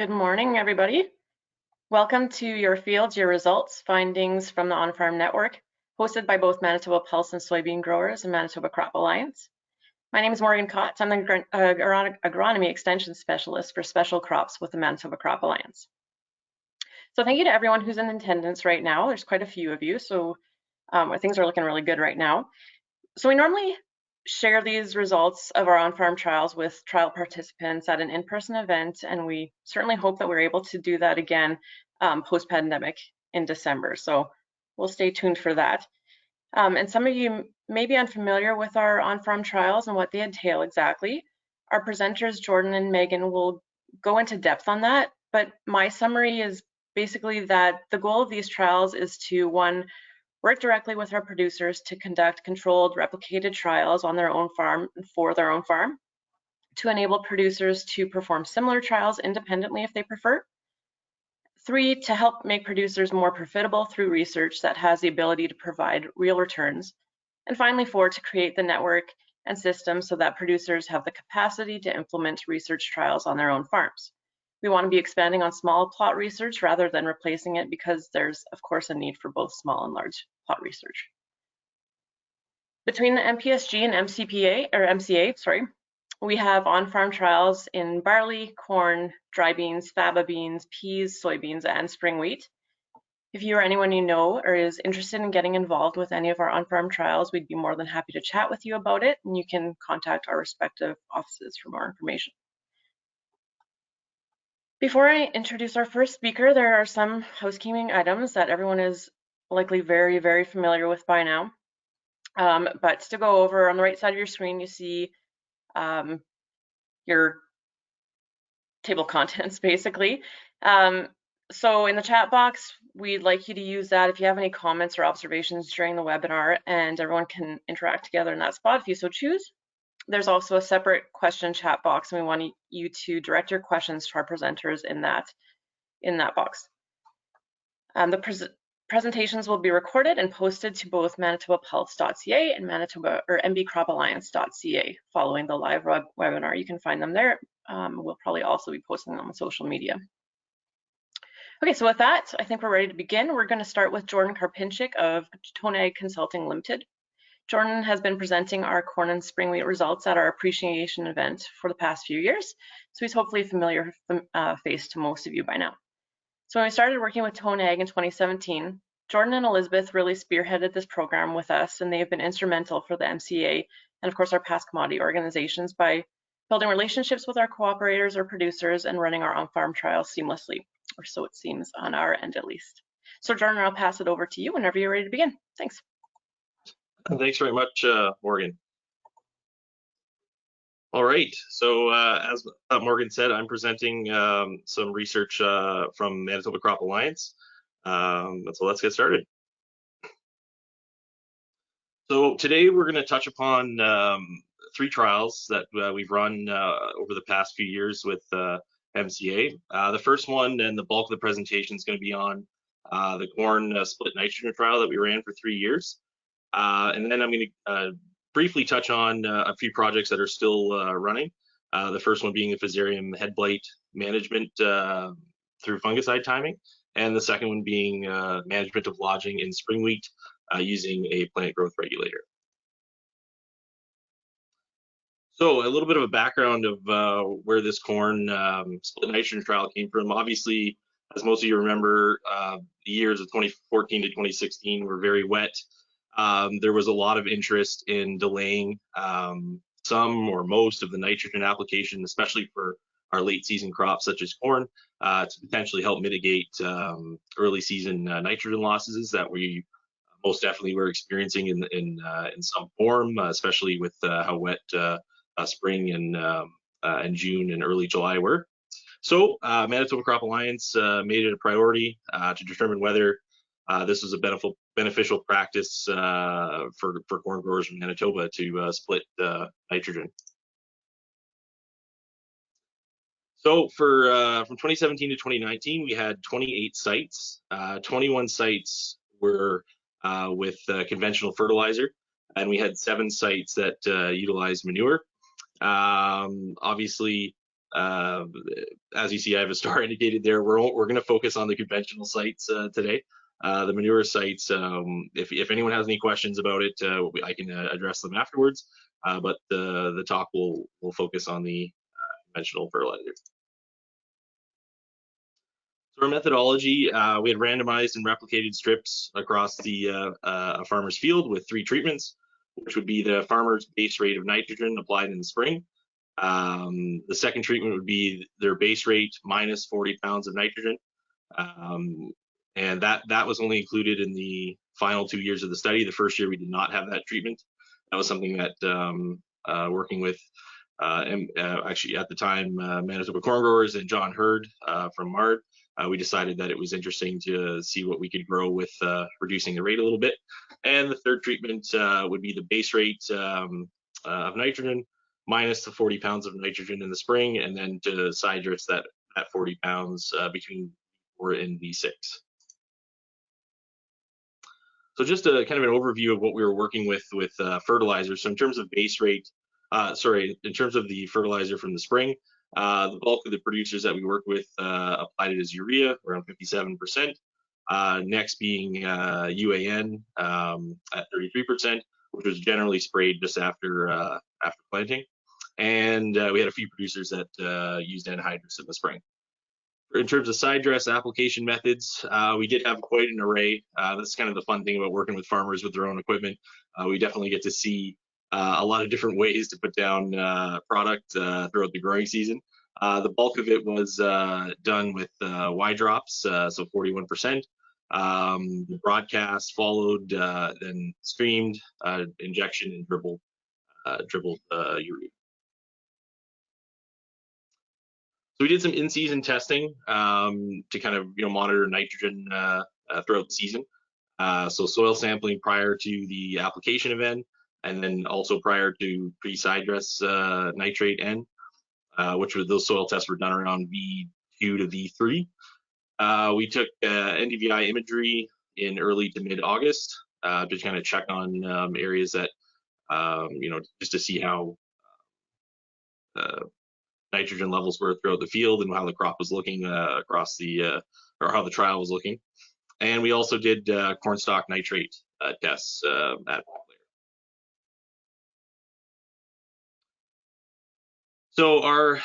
Good morning, everybody. Welcome to your fields, your results, findings from the On-Farm Network, hosted by both Manitoba Pulse and Soybean Growers and Manitoba Crop Alliance. My name is Morgan Kotz. I'm the Agronomy Extension Specialist for Special Crops with the Manitoba Crop Alliance. So thank you to everyone who's in attendance right now. There's quite a few of you, so things are looking really good right now. So we normally share these results of our on-farm trials with trial participants at an in-person event, and we certainly hope that we're able to do that again post-pandemic in December. So we'll stay tuned for that. And some of you may be unfamiliar with our on-farm trials and what they entail exactly. Our presenters, Jordan and Megan, will go into depth on that, but my summary is basically that the goal of these trials is to, one, work directly with our producers to conduct controlled, replicated trials on their own farm and for their own farm, to enable producers to perform similar trials independently if they prefer. 3, to help make producers more profitable through research that has the ability to provide real returns. And finally, 4, to create the network and system so that producers have the capacity to implement research trials on their own farms. We want to be expanding on small plot research rather than replacing it because there's, of course, a need for both small and large plot research. Between the MPSG and MCA, we have on-farm trials in barley, corn, dry beans, faba beans, peas, soybeans, and spring wheat. If you or anyone you know or is interested in getting involved with any of our on-farm trials, we'd be more than happy to chat with you about it, and you can contact our respective offices for more information. Before I introduce our first speaker, there are some housekeeping items that everyone is likely very, very familiar with by now. But to go over, on the right side of your screen, you see your table of contents, basically. So in the chat box, we'd like you to use that if you have any comments or observations during the webinar, and everyone can interact together in that spot if you so choose. There's also a separate question chat box, and we want you to direct your questions to our presenters in that box. The presentations will be recorded and posted to both manitobapulse.ca and mbcropalliance.ca following the live webinar. You can find them there. We'll probably also be posting them on social media. Okay, so with that, I think we're ready to begin. We're going to start with Jordan Karpinchik of Tonag Consulting Limited. Jordan has been presenting our corn and spring wheat results at our appreciation event for the past few years, so he's hopefully a familiar face to most of you by now. So when we started working with Tonag in 2017, Jordan and Elizabeth really spearheaded this program with us, and they have been instrumental for the MCA and of course our past commodity organizations by building relationships with our cooperators or producers and running our on-farm trials seamlessly, or so it seems on our end at least. So Jordan, I'll pass it over to you whenever you're ready to begin. Thanks. Thanks very much, Morgan. All right, so as Morgan said, I'm presenting some research from Manitoba Crop Alliance. So let's get started. So today we're going to touch upon 3 trials that we've run over the past few years with MCA. The first one and the bulk of the presentation is going to be on the corn split nitrogen trial that we ran for 3 years. And then I'm going to briefly touch on a few projects that are still running. The first one being the Fizarium Headblade management through fungicide timing, and the second one being management of lodging in spring wheat using a plant growth regulator. So a little bit of a background of where this corn split nitrogen trial came from. Obviously, as most of you remember, the years of 2014 to 2016 were very wet. There was a lot of interest in delaying some or most of the nitrogen application, especially for our late season crops such as corn, to potentially help mitigate early season nitrogen losses that we most definitely were experiencing in some form, especially with how wet spring and June and early July were. So Manitoba Crop Alliance made it a priority to determine whether this is a beneficial practice for corn growers in Manitoba to split nitrogen. So for from 2017 to 2019, we had 28 sites. 21 sites were with conventional fertilizer, and we had 7 sites that utilized manure. Obviously, as you see, I have a star indicated there. We're going to focus on the conventional sites today. The manure sites, if anyone has any questions about it, I can address them afterwards. But the talk will focus on the conventional fertilizer. So our methodology, we had randomized and replicated strips across the a farmer's field with 3 treatments, which would be the farmer's base rate of nitrogen applied in the spring. The second treatment would be their base rate minus 40 pounds of nitrogen. And that was only included in the final 2 years of the study. The first year we did not have that treatment. That was something that working with actually at the time Manitoba corn growers and John Hurd from MARD, we decided that it was interesting to see what we could grow with reducing the rate a little bit. And the third treatment would be the base rate of nitrogen minus the 40 pounds of nitrogen in the spring, and then to side dress that 40 pounds between V4 and V6. So just a kind of an overview of what we were working with fertilizers. So in terms of base rate, in terms of the fertilizer from the spring, the bulk of the producers that we worked with applied it as urea, around 57%. Next being UAN at 33%, which was generally sprayed just after planting. And we had a few producers that used anhydrous in the spring. In terms of side dress application methods, we did have quite an array. That's kind of the fun thing about working with farmers with their own equipment. We definitely get to see a lot of different ways to put down product throughout the growing season. The bulk of it was done with Y drops, so 41%. The broadcast followed, then streamed, injection, and dribbled urea. So we did some in-season testing to kind of monitor nitrogen throughout the season. So soil sampling prior to the application of N, and then also prior to pre-side dress nitrate N, which were those soil tests were done around V2 to V3. We took NDVI imagery in early to mid-August to kind of check on areas that just to see how nitrogen levels were throughout the field and how the crop was looking across the, or how the trial was looking. And we also did corn stalk nitrate tests at that layer. So our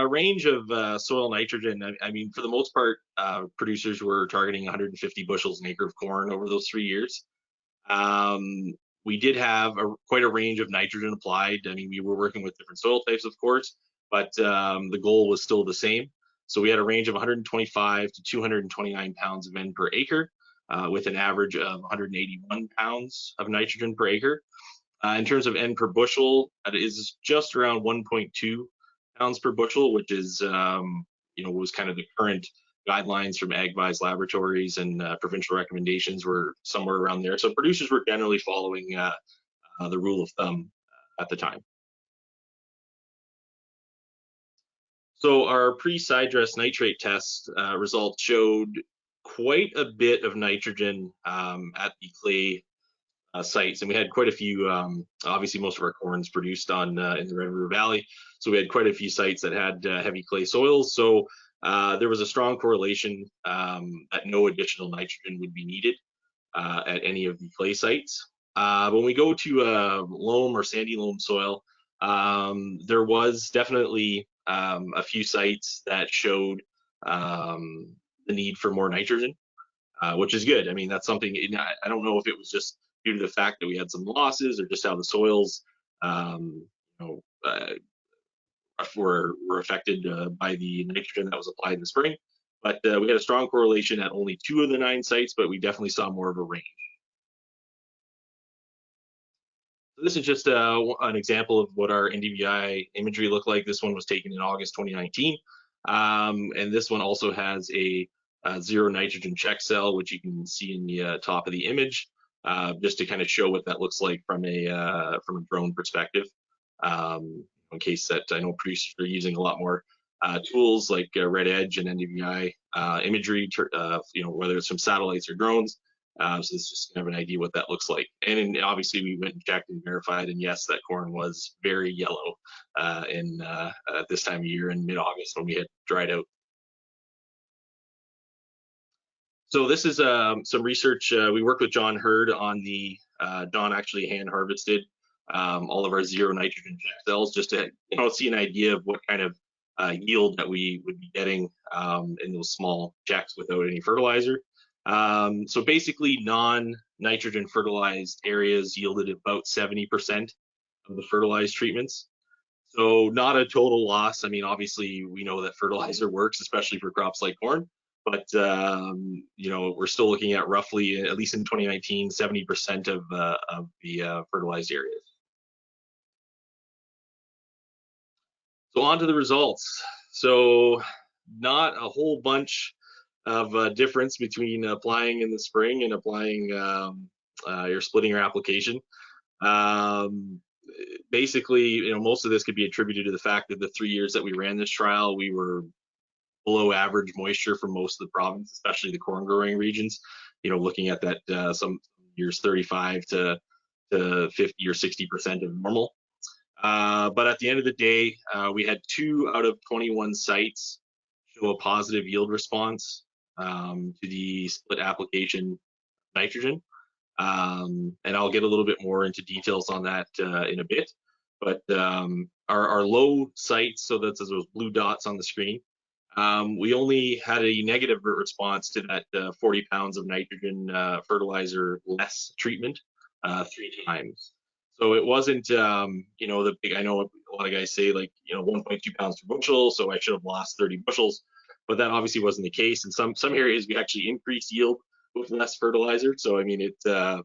range of soil nitrogen, I mean, for the most part, producers were targeting 150 bushels an acre of corn over those 3 years. We did have quite a range of nitrogen applied. I mean, we were working with different soil types, of course, but the goal was still the same. So we had a range of 125 to 229 pounds of N per acre, with an average of 181 pounds of nitrogen per acre. In terms of N per bushel, it is just around 1.2 pounds per bushel, which is, was kind of the current guidelines from AgVise laboratories, and provincial recommendations were somewhere around there. So producers were generally following the rule of thumb at the time. So our pre-side dress nitrate test results showed quite a bit of nitrogen at the clay sites, and we had quite a few. Obviously, most of our corn's produced on in the Red River Valley, so we had quite a few sites that had heavy clay soils. So there was a strong correlation that no additional nitrogen would be needed at any of the clay sites. When we go to loam or sandy loam soil, there was definitely a few sites that showed the need for more nitrogen, which is good. I mean, that's something, I don't know if it was just due to the fact that we had some losses, or just how the soils were affected by the nitrogen that was applied in the spring. But we had a strong correlation at only 2 of the 9 sites, but we definitely saw more of a range. So this is just an example of what our NDVI imagery looked like. This one was taken in August 2019. And this one also has a zero nitrogen check cell, which you can see in the top of the image, just to kind of show what that looks like from a drone perspective. In case that I know producers are using a lot more tools like Red Edge and NDVI imagery, whether it's from satellites or drones. So this is just kind of an idea what that looks like. And obviously we went and checked and verified, and yes, that corn was very yellow at this time of year in mid-August when we had dried out. So this is some research. We worked with John Hurd on the, John actually hand harvested all of our zero nitrogen check cells just to see an idea of what kind of yield that we would be getting in those small checks without any fertilizer. So basically non-nitrogen fertilized areas yielded about 70% of the fertilized treatments. So not a total loss. I mean, obviously we know that fertilizer works, especially for crops like corn, but we're still looking at roughly, at least in 2019, 70% of the fertilized areas. So on to the results. So not a whole bunch of difference between applying in the spring and applying your splitting your application. Basically, most of this could be attributed to the fact that the 3 years that we ran this trial, we were below average moisture for most of the province, especially the corn growing regions. Looking at that, some years 35 to 50 or 60% of normal. But at the end of the day, we had 2 out of 21 sites show a positive yield response to the split application nitrogen. And I'll get a little bit more into details on that in a bit. But our low sites, so that's those blue dots on the screen, we only had a negative response to that 40 pounds of nitrogen fertilizer less treatment 3 times. So it wasn't, the big, I know a lot of guys say 1.2 pounds per bushel, so I should have lost 30 bushels, but that obviously wasn't the case. In some areas, we actually increased yield with less fertilizer. So, I mean, whether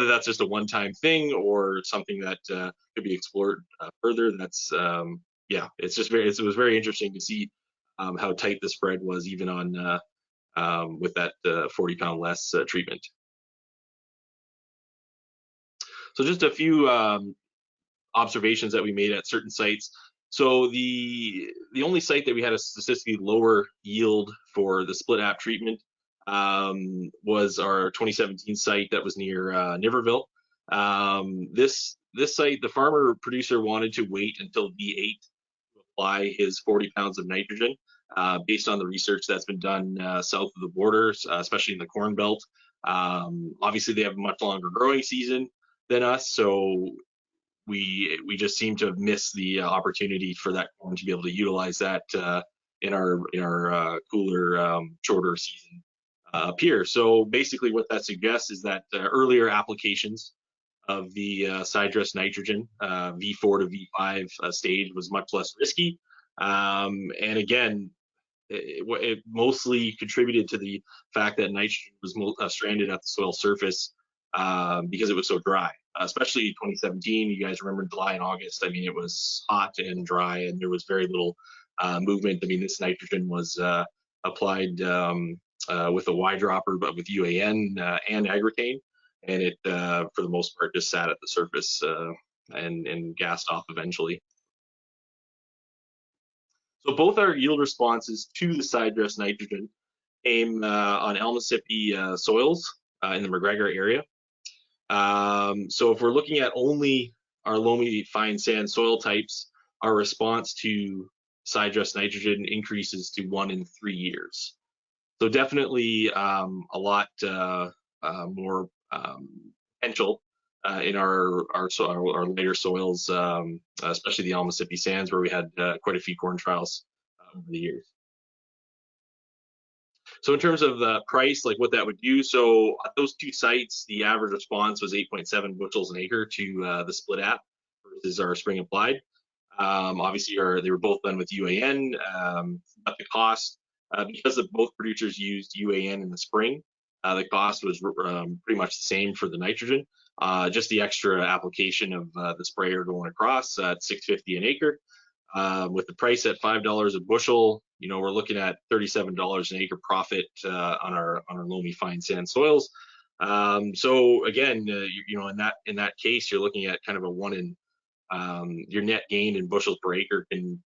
that's just a one-time thing or something that could be explored further, that's, it's just it was very interesting to see how tight the spread was even on with that 40 pound less treatment. So just a few observations that we made at certain sites. So the only site that we had a statistically lower yield for the split app treatment was our 2017 site that was near Niverville. This site, the farmer producer wanted to wait until V8 to apply his 40 pounds of nitrogen based on the research that's been done south of the border, especially in the Corn Belt. Obviously, they have a much longer growing season than us, so we just seem to have missed the opportunity for that corn to be able to utilize that in our cooler, shorter season up here. So basically, what that suggests is that earlier applications of the side dress nitrogen V4 to V5 stage was much less risky, and again, it mostly contributed to the fact that nitrogen was stranded at the soil surface because it was so dry, especially 2017. You guys remember July and August. I mean, it was hot and dry, and there was very little movement. I mean, this nitrogen was applied with a Y dropper, but with UAN and agricane, and it, for the most part, just sat at the surface and gassed off eventually. So both our yield responses to the side dress nitrogen came on Elmissippi soils in the McGregor area. So if we're looking at only our loamy fine sand soil types, our response to side dress nitrogen increases to 1 in 3 years. So definitely a lot more potential in our later soils, especially the Elmissippi sands, where we had quite a few corn trials over the years. So in terms of the price, like what that would do, so at those 2 sites, the average response was 8.7 bushels an acre to the split app versus our spring applied. Obviously, they were both done with UAN, but the cost, because of both producers used UAN in the spring, the cost was pretty much the same for the nitrogen. Just the extra application of the sprayer going across at $6.50 an acre. With the price at $5 a bushel, we're looking at $37 an acre profit on our loamy fine sand soils. So again, in that case, you're looking at kind of a 1 in your net gain in bushels per acre can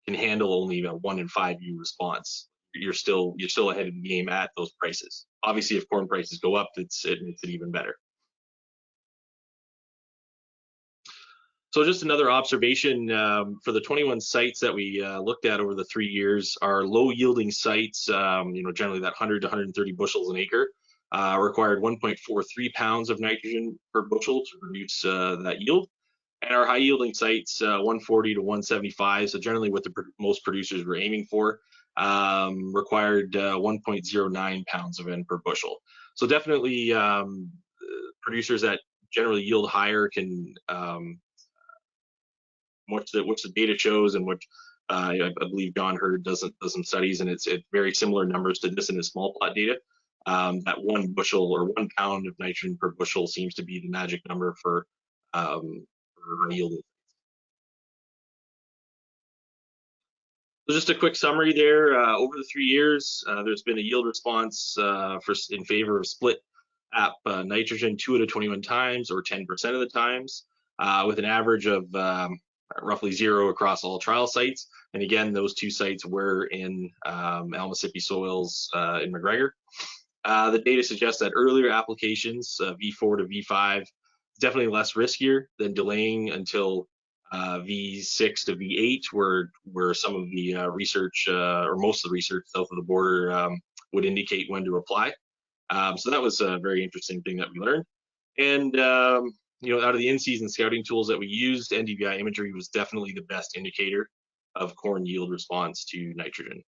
handle only a 1 in 5 year response. You're still ahead of the game at those prices. Obviously, if corn prices go up, it makes it even better. So just another observation, for the 21 sites that we looked at over the 3 years, are low yielding sites, generally that 100 to 130 bushels an acre, required 1.43 pounds of nitrogen per bushel to produce that yield. And our high yielding sites, 140 to 175, so generally what the most producers were aiming for, required 1.09 pounds of N per bushel. So definitely producers that generally yield higher can, which the data shows, and which I believe John Hurd does some studies, and it's very similar numbers to this in the small plot data. That 1 bushel or 1 pound of nitrogen per bushel seems to be the magic number for yielding. So just a quick summary there. Over the 3 years, there's been a yield response in favor of split app nitrogen 2 out of 21 times, or 10% of the times, with an average of roughly 0 across all trial sites. And again, those 2 sites were in Almasippi soils in McGregor. The data suggests that earlier applications, V4 to V5, definitely less riskier than delaying until V6 to V8, where some of the research, or most of the research south of the border, would indicate when to apply. So that was a very interesting thing that we learned. And out of the in-season scouting tools that we used, NDVI imagery was definitely the best indicator of corn yield response to nitrogen.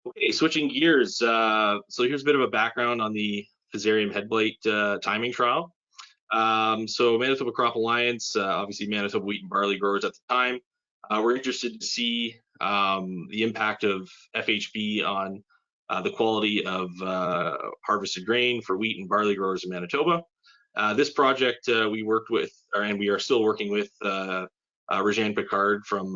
Okay, switching gears. So here's a bit of a background on the Fizarium Headblade timing trial. So Manitoba Crop Alliance, obviously Manitoba wheat and barley growers at the time, we're interested to see the impact of FHB on the quality of harvested grain for wheat and barley growers in Manitoba. This project we worked with, and we are still working with Regine Picard from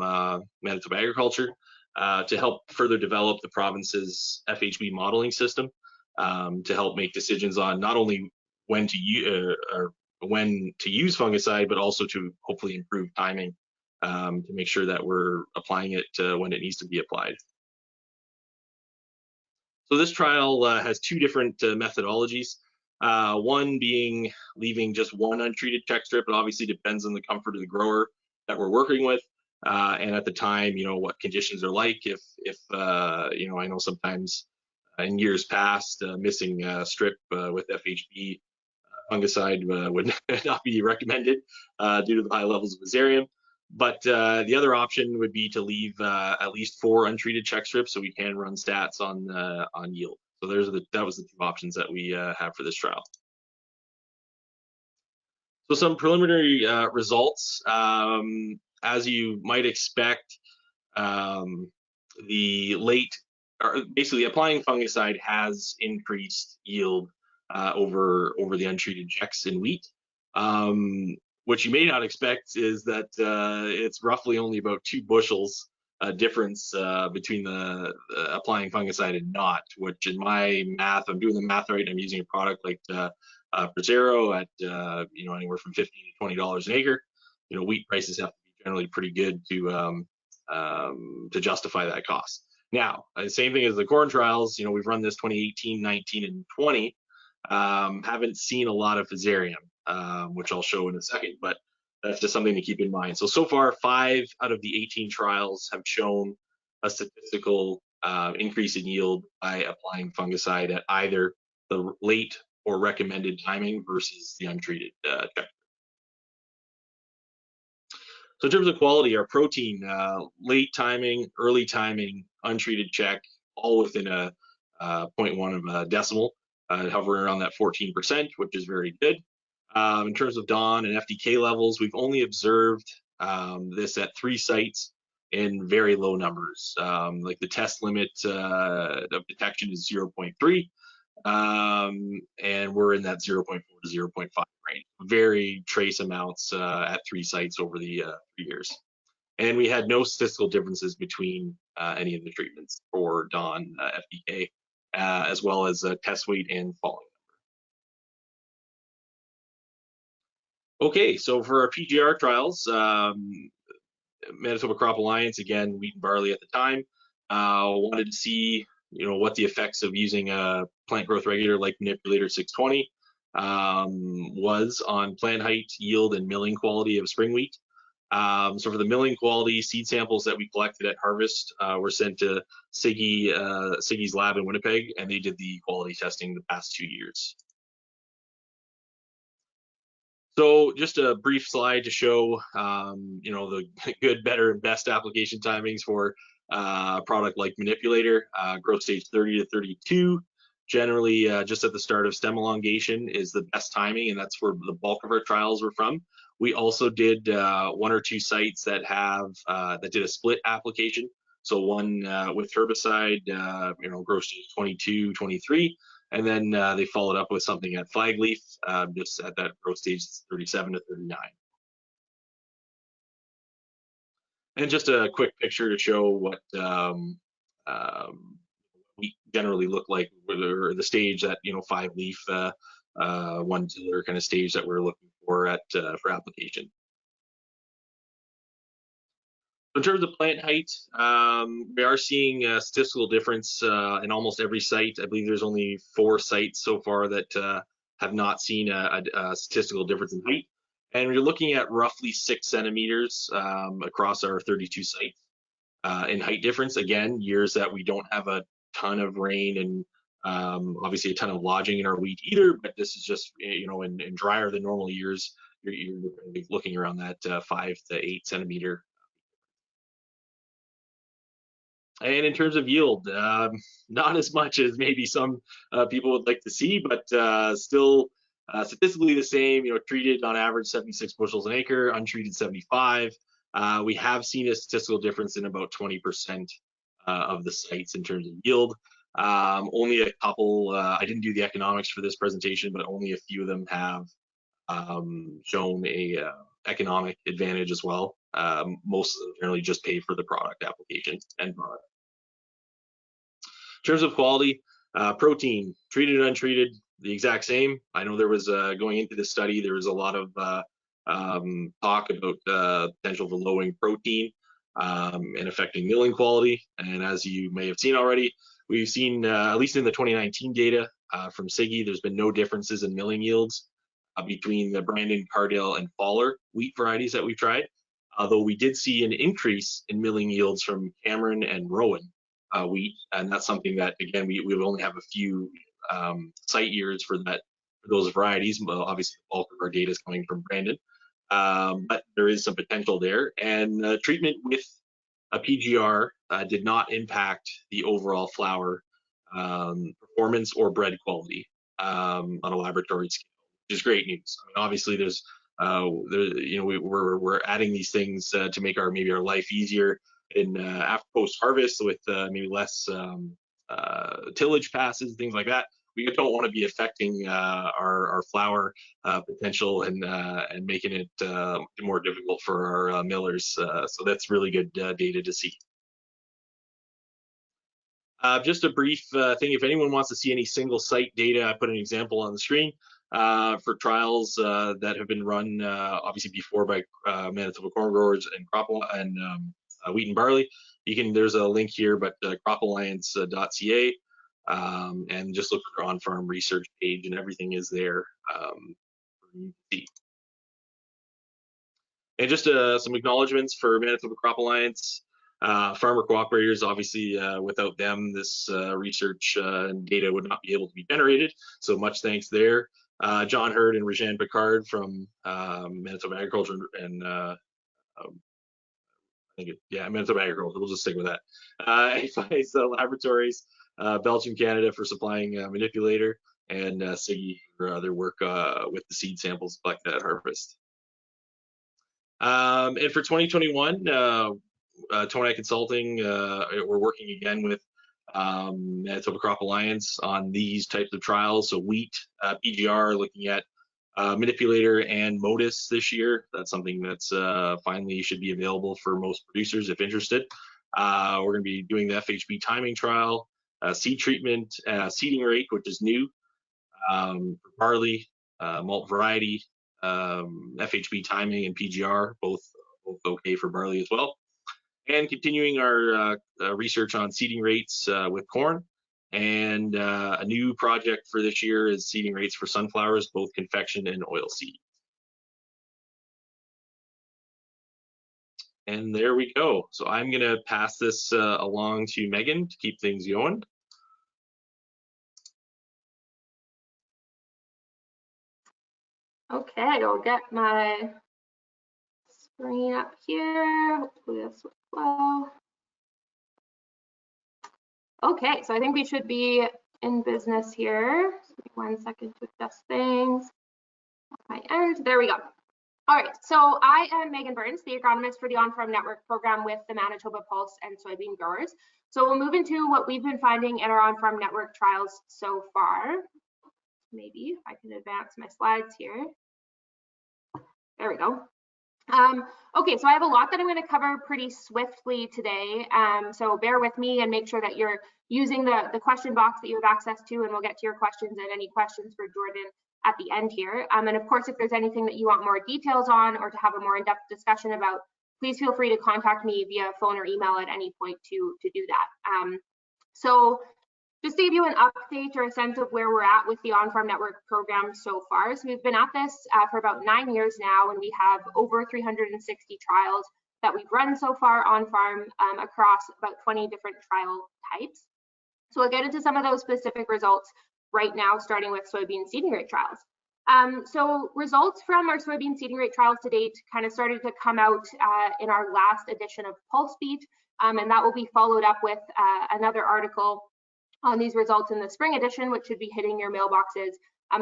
Manitoba Agriculture to help further develop the province's FHB modeling system, to help make decisions on not only when to use fungicide, but also to hopefully improve timing, to make sure that we're applying it when it needs to be applied. So this trial has 2 different methodologies. One being leaving just 1 untreated check strip. It obviously depends on the comfort of the grower that we're working with, and at the time, what conditions are like. If I know sometimes in years past, missing strip with FHB fungicide would not be recommended due to the high levels of Fizarium. But the other option would be to leave at least 4 untreated check strips, so we can run stats on yield. So that was the 2 options that we have for this trial. So some preliminary results. As you might expect, basically applying fungicide has increased yield over the untreated checks in wheat. What you may not expect is that it's roughly only about 2 bushels difference between the applying fungicide and not, which in my math, I'm doing the math right, I'm using a product like Pgr at anywhere from $15 to $20 an acre. Wheat prices have to be generally pretty good to justify that cost. Now, the same thing as the corn trials, we've run this 2018, 19, and 20. Haven't seen a lot of Fizarium, which I'll show in a second, but that's just something to keep in mind. So far, 5 out of the 18 trials have shown a statistical increase in yield by applying fungicide at either the late or recommended timing versus the untreated check. So in terms of quality, our protein, late timing, early timing, untreated check, all within a 0.1 of a decimal, hovering around that 14%, which is very good. In terms of DON and Fdk levels, we've only observed this at 3 sites in very low numbers. Like the test limit of detection is 0.3, and we're in that 0.4 to 0.5 range. Very trace amounts at 3 sites over the 3 years. And we had no statistical differences between any of the treatments for DON, Fdk, as well as test weight and falling. Okay, so for our Pgr trials, Manitoba Crop Alliance, again, wheat and barley at the time, wanted to see what the effects of using a plant growth regulator like Manipulator 620 was on plant height, yield, and milling quality of spring wheat. So for the milling quality, seed samples that we collected at harvest were sent to Siggy's lab in Winnipeg, and they did the quality testing the past 2 years. So just a brief slide to show, the good, better, and best application timings for a product like Manipulator. Growth stage 30 to 32, generally just at the start of stem elongation is the best timing, and that's where the bulk of our trials were from. We also did 1 or 2 sites that did a split application. So one with herbicide, growth stage 22, 23, and then they followed up with something at flag leaf, just at that growth stage 37 to 39. And just a quick picture to show what we generally look like, or the stage that 5 leaf, 1 tiller kind of stage that we're looking for for application. In terms of plant height, we are seeing a statistical difference in almost every site. I believe there's only 4 sites so far that have not seen a statistical difference in height. And we're looking at roughly 6 centimeters across our 32 sites in height difference. Again, years that we don't have a ton of rain and obviously a ton of lodging in our wheat either, but this is just, in drier than normal years, you're looking around that 5 to 8 centimeter. And in terms of yield, not as much as maybe some people would like to see, but still statistically the same. Treated on average 76 bushels an acre, untreated 75. We have seen a statistical difference in about 20% of the sites in terms of yield. Only a couple, I didn't do the economics for this presentation, but only a few of them have shown a economic advantage as well. Most of them generally just pay for the product application and product. In terms of quality, protein, treated and untreated, the exact same. I know there was, going into this study, there was a lot of talk about potential for lowering protein and affecting milling quality. And as you may have seen already, we've seen, at least in the 2019 data from Siggy, there's been no differences in milling yields between the Brandon, Cardale, and Faller wheat varieties that we've tried. Although we did see an increase in milling yields from Cameron and Rowan wheat, and that's something that, again, we only have a few site years for those varieties. Well, obviously the bulk of our data is coming from Brandon, but there is some potential there. And treatment with a PGR did not impact the overall flour performance or bread quality on a laboratory scale, which is great news. I mean, obviously there's we're adding these things to make maybe our life easier in after post harvest with maybe less tillage passes, things like that. We don't want to be affecting our flour potential and making it more difficult for our millers. So that's really good data to see. Just a brief thing, if anyone wants to see any single site data, I put an example on the screen for trials that have been run obviously before by Manitoba corn growers and wheat and barley. There's a link here, but cropalliance.ca, and just look for on-farm research page, and everything is there for you to see. And just some acknowledgements for Manitoba Crop Alliance. Farmer cooperators, obviously, without them, this research and data would not be able to be generated. So much thanks there. John Hurd and Regine Picard from Manitoba Agriculture and Manitoba Agriculture. We'll just stick with that. Advice Laboratories, Belgium, Canada for supplying Manipulator, and Siggy for their work with the seed samples collected at harvest. And for 2021, Toni Consulting, we're working again with Manitoba Crop Alliance on these types of trials. So wheat, Pgr, looking at Manipulator and Modus this year. That's something that's finally should be available for most producers if interested. We're going to be doing the FHB timing trial, seed treatment, seeding rate, which is new, for barley, malt variety, FHB timing, and Pgr, both okay for barley as well. And continuing our research on seeding rates with corn, And a new project for this year is seeding rates for sunflowers, both confection and oilseed. And there we go. So I'm going to pass this along to Megan to keep things going. Okay, I'll get my screen up here. Hopefully this will flow. Okay, so I think we should be in business here. Just give me 1 second to adjust things. On my end, there we go. All right, so I am Megan Burns, the agronomist for the On-Farm Network program with the Manitoba Pulse and Soybean Growers. So we'll move into what we've been finding in our On-Farm Network trials so far. Maybe if I can advance my slides here. There we go. Okay, so I have a lot that I'm going to cover pretty swiftly today. So bear with me and make sure that you're using the question box that you have access to, and we'll get to your questions and any questions for Jordan at the end here. And of course, if there's anything that you want more details on or to have a more in-depth discussion about, please feel free to contact me via phone or email at any point to do that. So just to give you an update or a sense of where we're at with the On-Farm Network program so far. So we've been at this for about 9 years now, and we have over 360 trials that we've run so far on-farm across about 20 different trial types. So I'll get into some of those specific results right now, starting with soybean seeding rate trials. So results from our soybean seeding rate trials to date kind of started to come out in our last edition of Pulse Beat, and that will be followed up with another article on these results in the spring edition, which should be hitting your mailboxes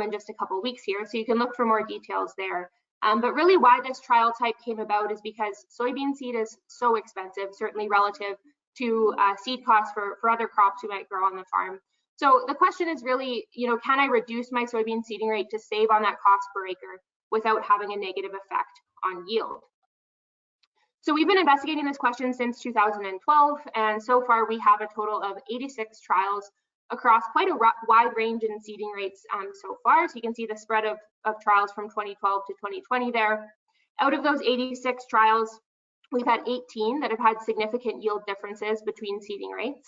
in just a couple weeks here. So you can look for more details there. But really why this trial type came about is because soybean seed is so expensive, certainly relative to seed costs for other crops you might grow on the farm. So the question is really, can I reduce my soybean seeding rate to save on that cost per acre without having a negative effect on yield? So we've been investigating this question since 2012, and so far we have a total of 86 trials across quite a wide range in seeding rates so far. So you can see the spread of trials from 2012 to 2020 there. Out of those 86 trials, we've had 18 that have had significant yield differences between seeding rates,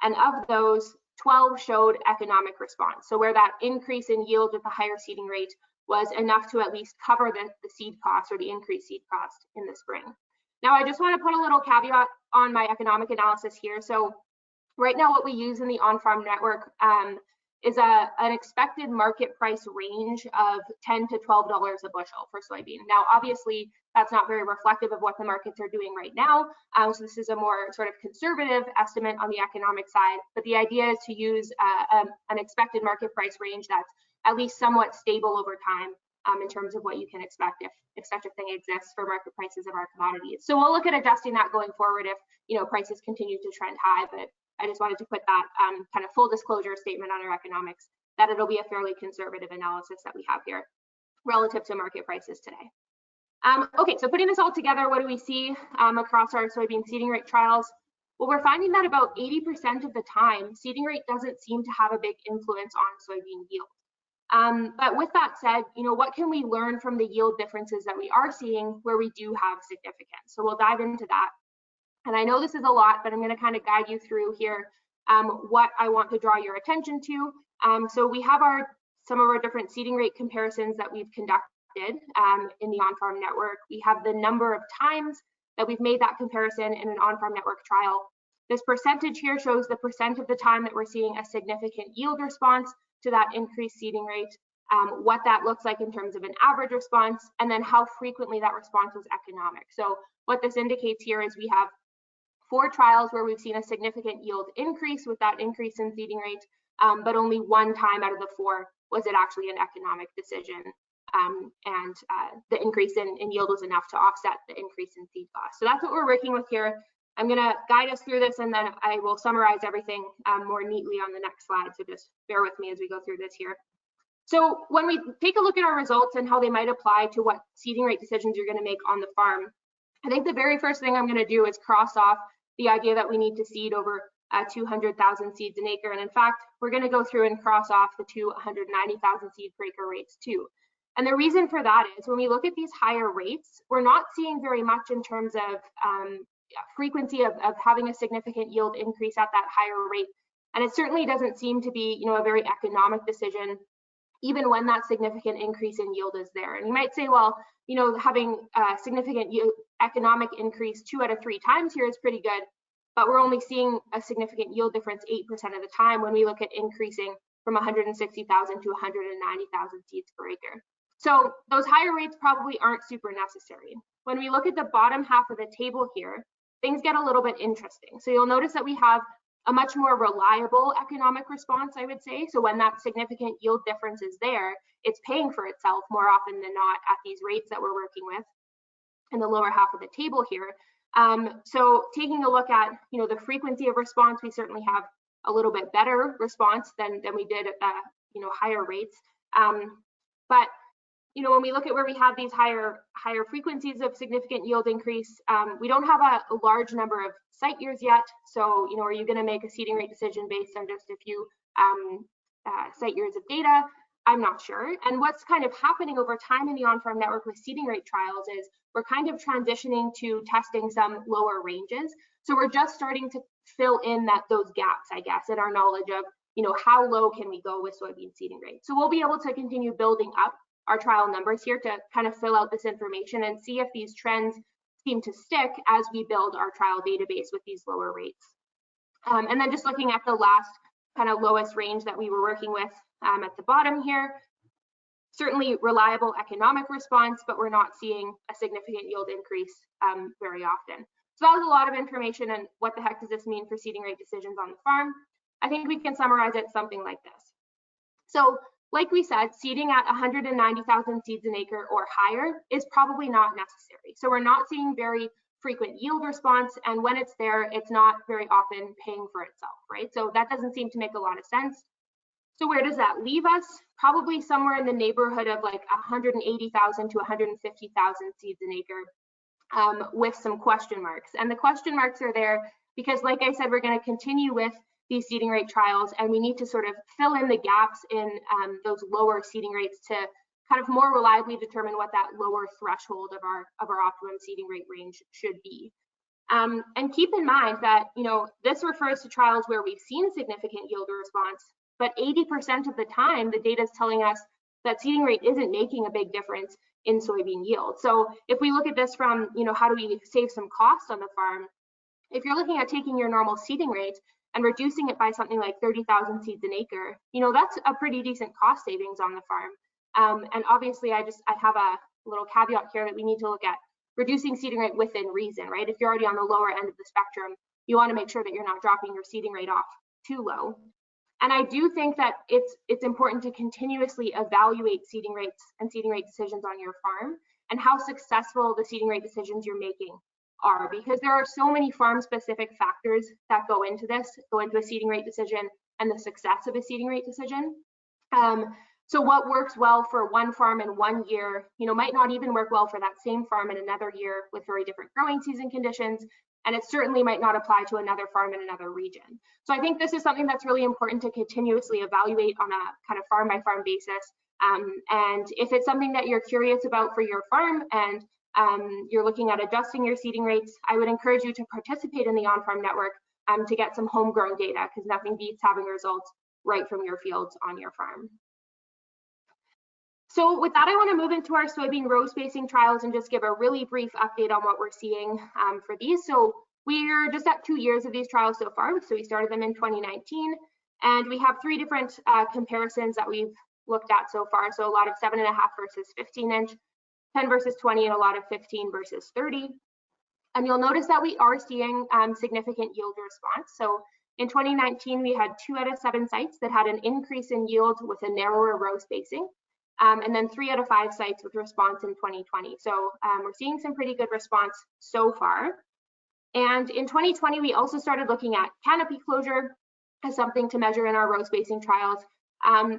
and of those, 12 showed economic response. So where that increase in yield with the higher seeding rate was enough to at least cover the seed cost or the increased seed cost in the spring. Now, I just want to put a little caveat on my economic analysis here. So right now, what we use in the on-farm network is an expected market price range of $10 to $12 a bushel for soybean. Now, obviously, that's not very reflective of what the markets are doing right now. So this is a more sort of conservative estimate on the economic side. But the idea is to use an expected market price range that's at least somewhat stable over time in terms of what you can expect if such a thing exists for market prices of our commodities. So we'll look at adjusting that going forward if prices continue to trend high. But I just wanted to put that kind of full disclosure statement on our economics, that it'll be a fairly conservative analysis that we have here relative to market prices today. Okay, so putting this all together, what do we see across our soybean seeding rate trials? Well, we're finding that about 80% of the time, seeding rate doesn't seem to have a big influence on soybean yield. But with that said, what can we learn from the yield differences that we are seeing where we do have significance? So we'll dive into that. And I know this is a lot, but I'm going to kind of guide you through here what I want to draw your attention to. So we have some of our different seeding rate comparisons that we've conducted in the on-farm network. We have the number of times that we've made that comparison in an on-farm network trial. This percentage here shows the percent of the time that we're seeing a significant yield response to that increased seeding rate, what that looks like in terms of an average response, and then how frequently that response was economic. So what this indicates here is we have 4 trials where we've seen a significant yield increase with that increase in seeding rate, but only 1 time out of the 4 was it actually an economic decision, and the increase in yield was enough to offset the increase in seed cost. So that's what we're working with here. I'm going to guide us through this, and then I will summarize everything more neatly on the next slide. So just bear with me as we go through this here. So when we take a look at our results and how they might apply to what seeding rate decisions you're going to make on the farm, I think the very first thing I'm going to do is cross off the idea that we need to seed over 200,000 seeds an acre. And in fact, we're going to go through and cross off the 290,000 seed per acre rates too. And the reason for that is when we look at these higher rates, we're not seeing very much in terms of frequency of having a significant yield increase at that higher rate And it certainly doesn't seem to be, a very economic decision, even when that significant increase in yield is there. And you might say, well, having a significant economic increase 2 out of 3 times here is pretty good, but we're only seeing a significant yield difference 8% of the time when we look at increasing from 160,000 to 190,000 seeds per acre. So those higher rates probably aren't super necessary. When we look at the bottom half of the table here, things get a little bit interesting. So you'll notice that we have a much more reliable economic response, I would say. So when that significant yield difference is there, it's paying for itself more often than not at these rates that we're working with in the lower half of the table here. So taking a look at, the frequency of response, we certainly have a little bit better response than we did at the, higher rates. But when we look at where we have these higher frequencies of significant yield increase, we don't have a large number of site years yet. So, are you going to make a seeding rate decision based on just a few site years of data? I'm not sure. And what's kind of happening over time in the on-farm network with seeding rate trials is we're kind of transitioning to testing some lower ranges. So we're just starting to fill in those gaps, I guess, in our knowledge of, how low can we go with soybean seeding rate. So we'll be able to continue building up our trial numbers here to kind of fill out this information and see if these trends seem to stick as we build our trial database with these lower rates. And then just looking at the last kind of lowest range that we were working with at the bottom here, certainly reliable economic response, but we're not seeing a significant yield increase very often. So that was a lot of information, and what the heck does this mean for seeding rate decisions on the farm? I think we can summarize it something like this. So like we said, seeding at 190,000 seeds an acre or higher is probably not necessary. So we're not seeing very frequent yield response, and when it's there, it's not very often paying for itself, right? So that doesn't seem to make a lot of sense. So where does that leave us? Probably somewhere in the neighborhood of like 180,000 to 150,000 seeds an acre with some question marks. And the question marks are there because, like I said, we're going to continue with these seeding rate trials, and we need to sort of fill in the gaps in those lower seeding rates to kind of more reliably determine what that lower threshold of our optimum seeding rate range should be. And keep in mind that, this refers to trials where we've seen significant yield response, but 80% of the time, the data is telling us that seeding rate isn't making a big difference in soybean yield. So if we look at this from, how do we save some costs on the farm? If you're looking at taking your normal seeding rate and reducing it by something like 30,000 seeds an acre, that's a pretty decent cost savings on the farm. And obviously, I have a little caveat here that we need to look at reducing seeding rate within reason, right? If you're already on the lower end of the spectrum, you want to make sure that you're not dropping your seeding rate off too low. And I do think that it's important to continuously evaluate seeding rates and seeding rate decisions on your farm and how successful the seeding rate decisions you're making are, because there are so many farm-specific factors that go into a seeding rate decision and the success of a seeding rate decision. So what works well for one farm in one year, might not even work well for that same farm in another year with very different growing season conditions, and it certainly might not apply to another farm in another region. So I think this is something that's really important to continuously evaluate on a kind of farm-by-farm basis. And if it's something that you're curious about for your farm and you're looking at adjusting your seeding rates, I would encourage you to participate in the on-farm network to get some homegrown data, because nothing beats having results right from your fields on your farm. So with that, I want to move into our soybean row spacing trials and just give a really brief update on what we're seeing for these. So we're just at 2 years of these trials so far. So we started them in 2019, and we have 3 different comparisons that we've looked at so far. So a lot of 7.5 versus 15-inch, 10 versus 20, and a lot of 15 versus 30. And you'll notice that we are seeing significant yield response. So in 2019, we had 2 out of 7 sites that had an increase in yield with a narrower row spacing. And then 3 out of 5 sites with response in 2020. So we're seeing some pretty good response so far. And in 2020, we also started looking at canopy closure as something to measure in our row spacing trials.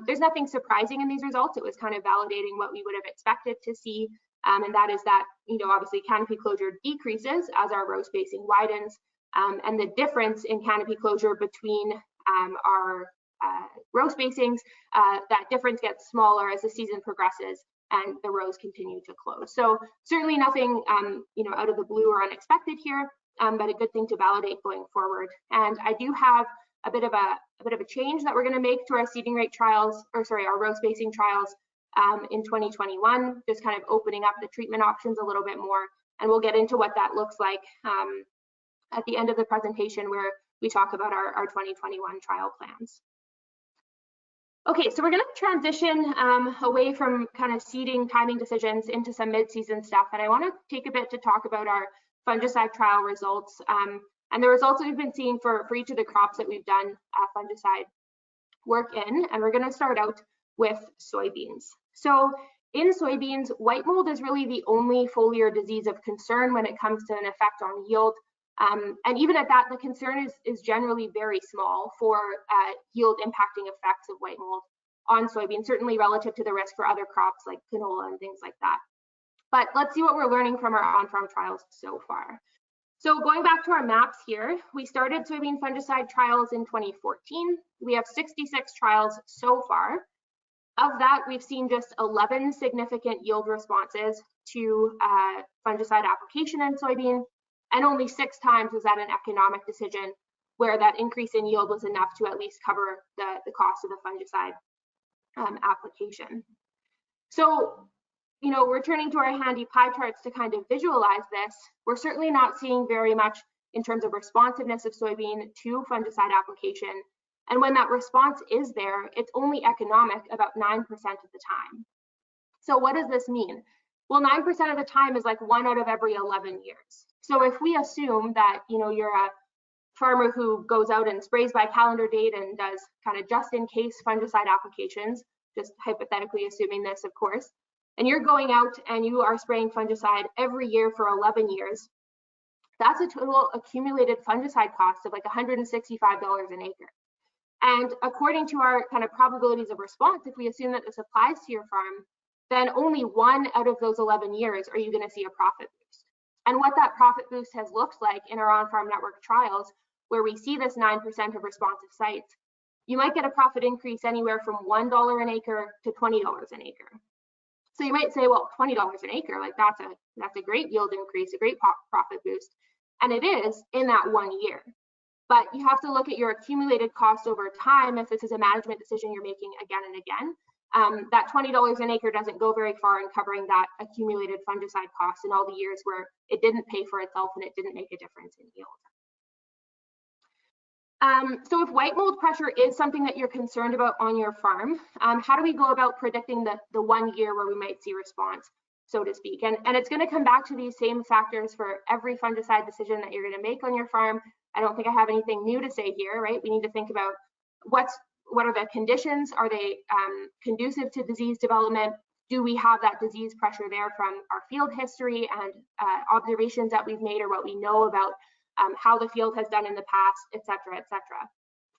There's nothing surprising in these results. It was kind of validating what we would have expected to see. And that is that, obviously canopy closure decreases as our row spacing widens. And the difference in canopy closure between our row spacings, that difference gets smaller as the season progresses and the rows continue to close. So certainly nothing out of the blue or unexpected here, but a good thing to validate going forward. And I do have a bit of a change that we're going to make to our seeding rate trials, or sorry, our row spacing trials in 2021, just kind of opening up the treatment options a little bit more. And we'll get into what that looks like at the end of the presentation, where we talk about our 2021 trial plans. Okay, so we're going to transition away from kind of seeding timing decisions into some mid-season stuff. And I want to take a bit to talk about our fungicide trial results and the results that we've been seeing for each of the crops that we've done fungicide work in. And we're going to start out with soybeans. So in soybeans, white mold is really the only foliar disease of concern when it comes to an effect on yield. And even at that, the concern is generally very small for yield impacting effects of white mold on soybeans, certainly relative to the risk for other crops like canola and things like that. But let's see what we're learning from our on-farm trials so far. So going back to our maps here, we started soybean fungicide trials in 2014. We have 66 trials so far. Of that, we've seen just 11 significant yield responses to fungicide application in soybean, and only 6 times was that an economic decision where that increase in yield was enough to at least cover the cost of the fungicide application. So, you know, returning to our handy pie charts to kind of visualize this, we're certainly not seeing very much in terms of responsiveness of soybean to fungicide application. And when that response is there, it's only economic about 9% of the time. So what does this mean? Well, 9% of the time is like 1 out of every 11 years. So if we assume that, you know, you're a farmer who goes out and sprays by calendar date and does kind of just in case fungicide applications, just hypothetically assuming this, of course, and you're going out and you are spraying fungicide every year for 11 years, that's a total accumulated fungicide cost of like $165 an acre. And according to our kind of probabilities of response, if we assume that this applies to your farm, then only 1 out of those 11 years are you going to see a profit boost. And what that profit boost has looked like in our on-farm network trials, where we see this 9% of responsive sites, you might get a profit increase anywhere from $1 an acre to $20 an acre. So you might say, well, $20 an acre, like that's a great yield increase, a great profit boost. And it is in that 1 year. But you have to look at your accumulated cost over time if this is a management decision you're making again and again. That $20 an acre doesn't go very far in covering that accumulated fungicide cost in all the years where it didn't pay for itself and it didn't make a difference in yield. So if white mold pressure is something that you're concerned about on your farm, how do we go about predicting the 1 year where we might see response, so to speak? And it's going to come back to these same factors for every fungicide decision that you're going to make on your farm. I don't think I have anything new to say here, right? We need to think about what are the conditions? Are they conducive to disease development? Do we have that disease pressure there from our field history and observations that we've made, or what we know about how the field has done in the past, et cetera, et cetera.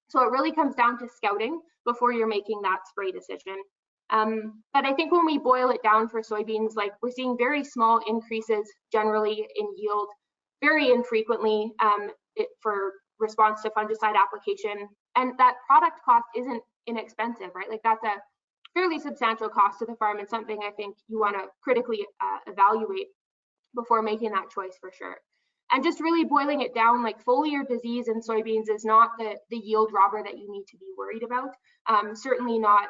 So it really comes down to scouting before you're making that spray decision. But I think when we boil it down for soybeans, like we're seeing very small increases generally in yield, very infrequently for response to fungicide application. And that product cost isn't inexpensive, right? Like that's a fairly substantial cost to the farm and something I think you want to critically evaluate before making that choice for sure. And just really boiling it down, like foliar disease in soybeans is not the yield robber that you need to be worried about. Certainly not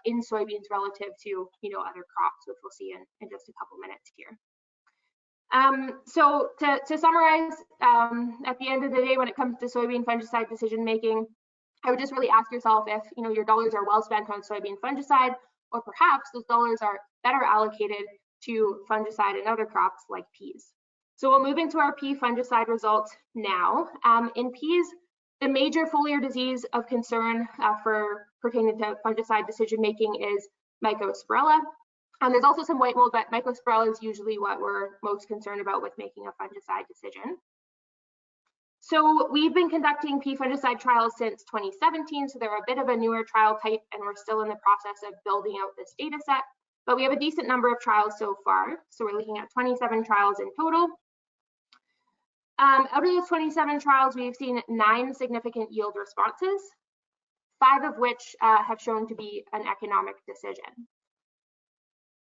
in soybeans relative to other crops, which we'll see in just a couple minutes here. So to summarize, at the end of the day, when it comes to soybean fungicide decision making, I would just really ask yourself if your dollars are well spent on soybean fungicide, or perhaps those dollars are better allocated to fungicide and other crops like peas. So we'll move into our pea fungicide results now. In peas, the major foliar disease of concern for pertaining to fungicide decision making is Mycosporella. There's also some white mold, but Mycosporella is usually what we're most concerned about with making a fungicide decision. So we've been conducting pea fungicide trials since 2017, so they're a bit of a newer trial type, and we're still in the process of building out this data set. But we have a decent number of trials so far. So we're looking at 27 trials in total. Out of those 27 trials, we've seen 9 significant yield responses, 5 of which have shown to be an economic decision.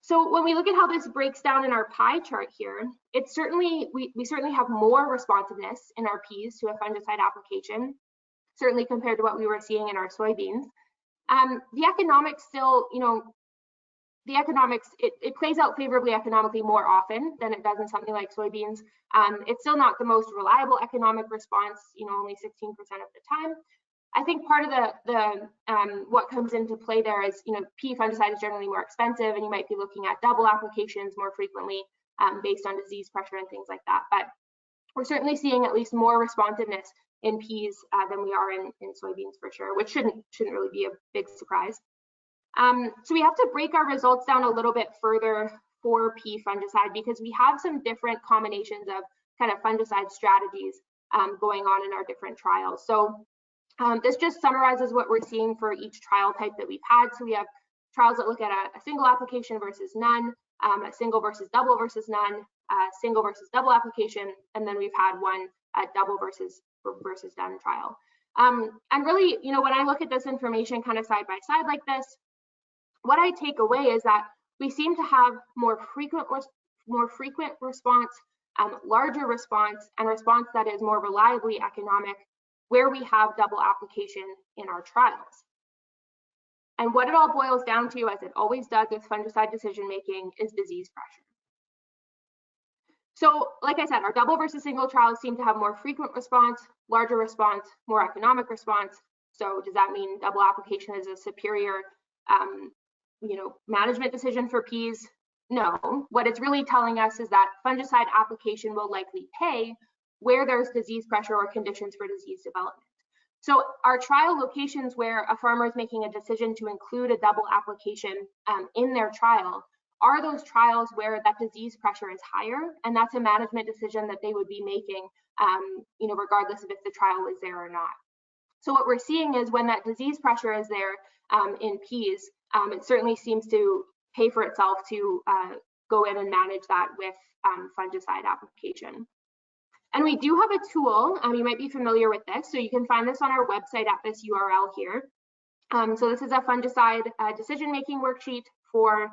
So when we look at how this breaks down in our pie chart here, it's certainly we certainly have more responsiveness in our peas to a fungicide application. certainly compared to what we were seeing in our soybeans. The economics still, the economics, it plays out favorably economically more often than it does in something like soybeans. It's still not the most reliable economic response, only 16% of the time. I think part of the what comes into play there is, pea fungicide is generally more expensive, and you might be looking at double applications more frequently based on disease pressure and things like that. But we're certainly seeing at least more responsiveness in peas than we are in soybeans for sure, which shouldn't really be a big surprise. So we have to break our results down a little bit further for pea fungicide because we have some different combinations of kind of fungicide strategies going on in our different trials. So this just summarizes what we're seeing for each trial type that we've had. So we have trials that look at a single application versus none, a single versus double versus none, single versus double application, and then we've had one double versus done trial. And really, when I look at this information kind of side by side like this, what I take away is that we seem to have more frequent response, larger response, and response that is more reliably economic where we have double application in our trials. And what it all boils down to, as it always does with fungicide decision making, is disease pressure. So, like I said, our double versus single trials seem to have more frequent response, larger response, more economic response. So does that mean double application is a superior management decision for peas? No. What it's really telling us is that fungicide application will likely pay where there's disease pressure or conditions for disease development. So our trial locations where a farmer is making a decision to include a double application in their trial are those trials where that disease pressure is higher, and that's a management decision that they would be making, regardless of if the trial is there or not. So what we're seeing is when that disease pressure is there in peas, it certainly seems to pay for itself to go in and manage that with fungicide application. And we do have a tool, you might be familiar with this, so you can find this on our website at this URL here. So this is a fungicide decision-making worksheet for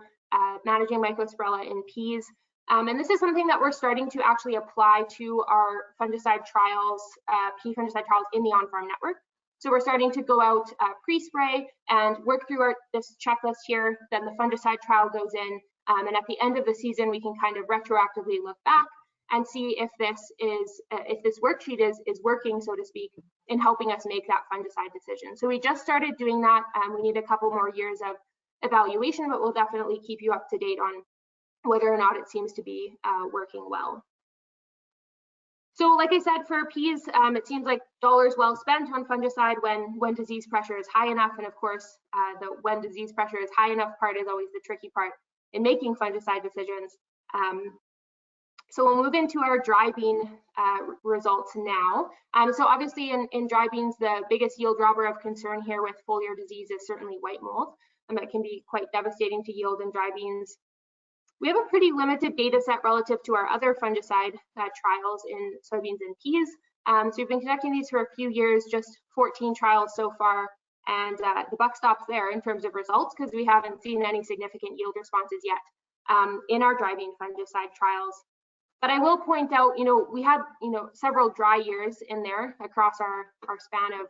managing mycospirilla in peas. And this is something that we're starting to actually apply to our fungicide trials, pea fungicide trials in the on-farm network. So we're starting to go out pre-spray and work through this checklist here. Then the fungicide trial goes in, and at the end of the season, we can kind of retroactively look back and see if this worksheet is working, so to speak, in helping us make that fungicide decision. So we just started doing that. We need a couple more years of evaluation, but we'll definitely keep you up to date on whether or not it seems to be working well. So like I said, for peas, it seems like dollars well spent on fungicide when disease pressure is high enough. And of course, the when disease pressure is high enough part is always the tricky part in making fungicide decisions. So we'll move into our dry bean results now. So obviously in dry beans, the biggest yield robber of concern here with foliar disease is certainly white mold. And that can be quite devastating to yield in dry beans. We have a pretty limited data set relative to our other fungicide trials in soybeans and peas. So we've been conducting these for a few years, just 14 trials so far. And the buck stops there in terms of results because we haven't seen any significant yield responses yet in our dry bean fungicide trials. But I will point out, we had, several dry years in there across our span of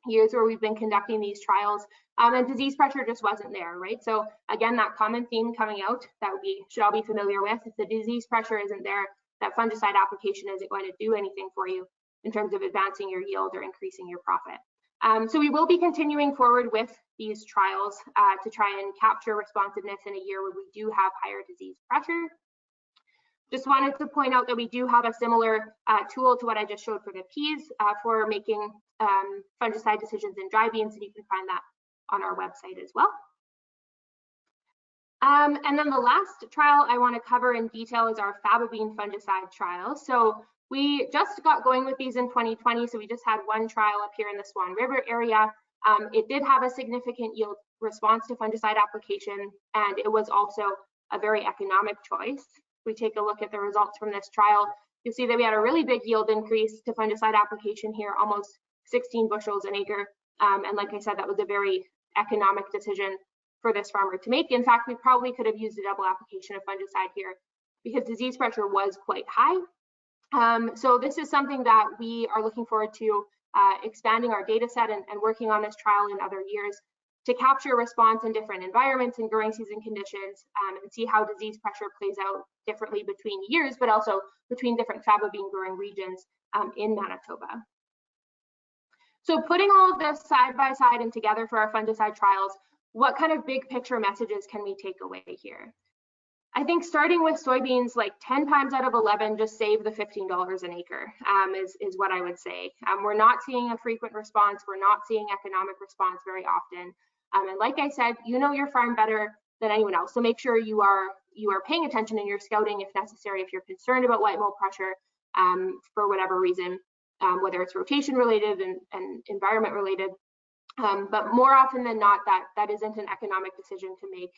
years where we've been conducting these trials, and disease pressure just wasn't there, right? So again, that common theme coming out that we should all be familiar with, if the disease pressure isn't there, that fungicide application isn't going to do anything for you in terms of advancing your yield or increasing your profit. So we will be continuing forward with these trials to try and capture responsiveness in a year where we do have higher disease pressure. Just wanted to point out that we do have a similar tool to what I just showed for the peas for making fungicide decisions in dry beans, and you can find that on our website as well. And then the last trial I want to cover in detail is our Fabian fungicide trial. So we just got going with these in 2020, so we just had one trial up here in the Swan River area. It did have a significant yield response to fungicide application, and it was also a very economic choice. If we take a look at the results from this trial, you'll see that we had a really big yield increase to fungicide application here, almost 16 bushels an acre. And like I said, that was a very economic decision for this farmer to make. In fact, we probably could have used a double application of fungicide here because disease pressure was quite high. So this is something that we are looking forward to expanding our data set and working on this trial in other years to capture response in different environments and growing season conditions, and see how disease pressure plays out differently between years, but also between different faba bean growing regions in Manitoba. So putting all of this side by side and together for our fungicide trials, what kind of big picture messages can we take away here? I think starting with soybeans, like 10 times out of 11, just save the $15 an acre is what I would say. We're not seeing a frequent response. We're not seeing economic response very often. And like I said, you know your farm better than anyone else. So make sure you are paying attention in your scouting if necessary, if you're concerned about white mold pressure for whatever reason, whether it's rotation related and environment related. But more often than not, that isn't an economic decision to make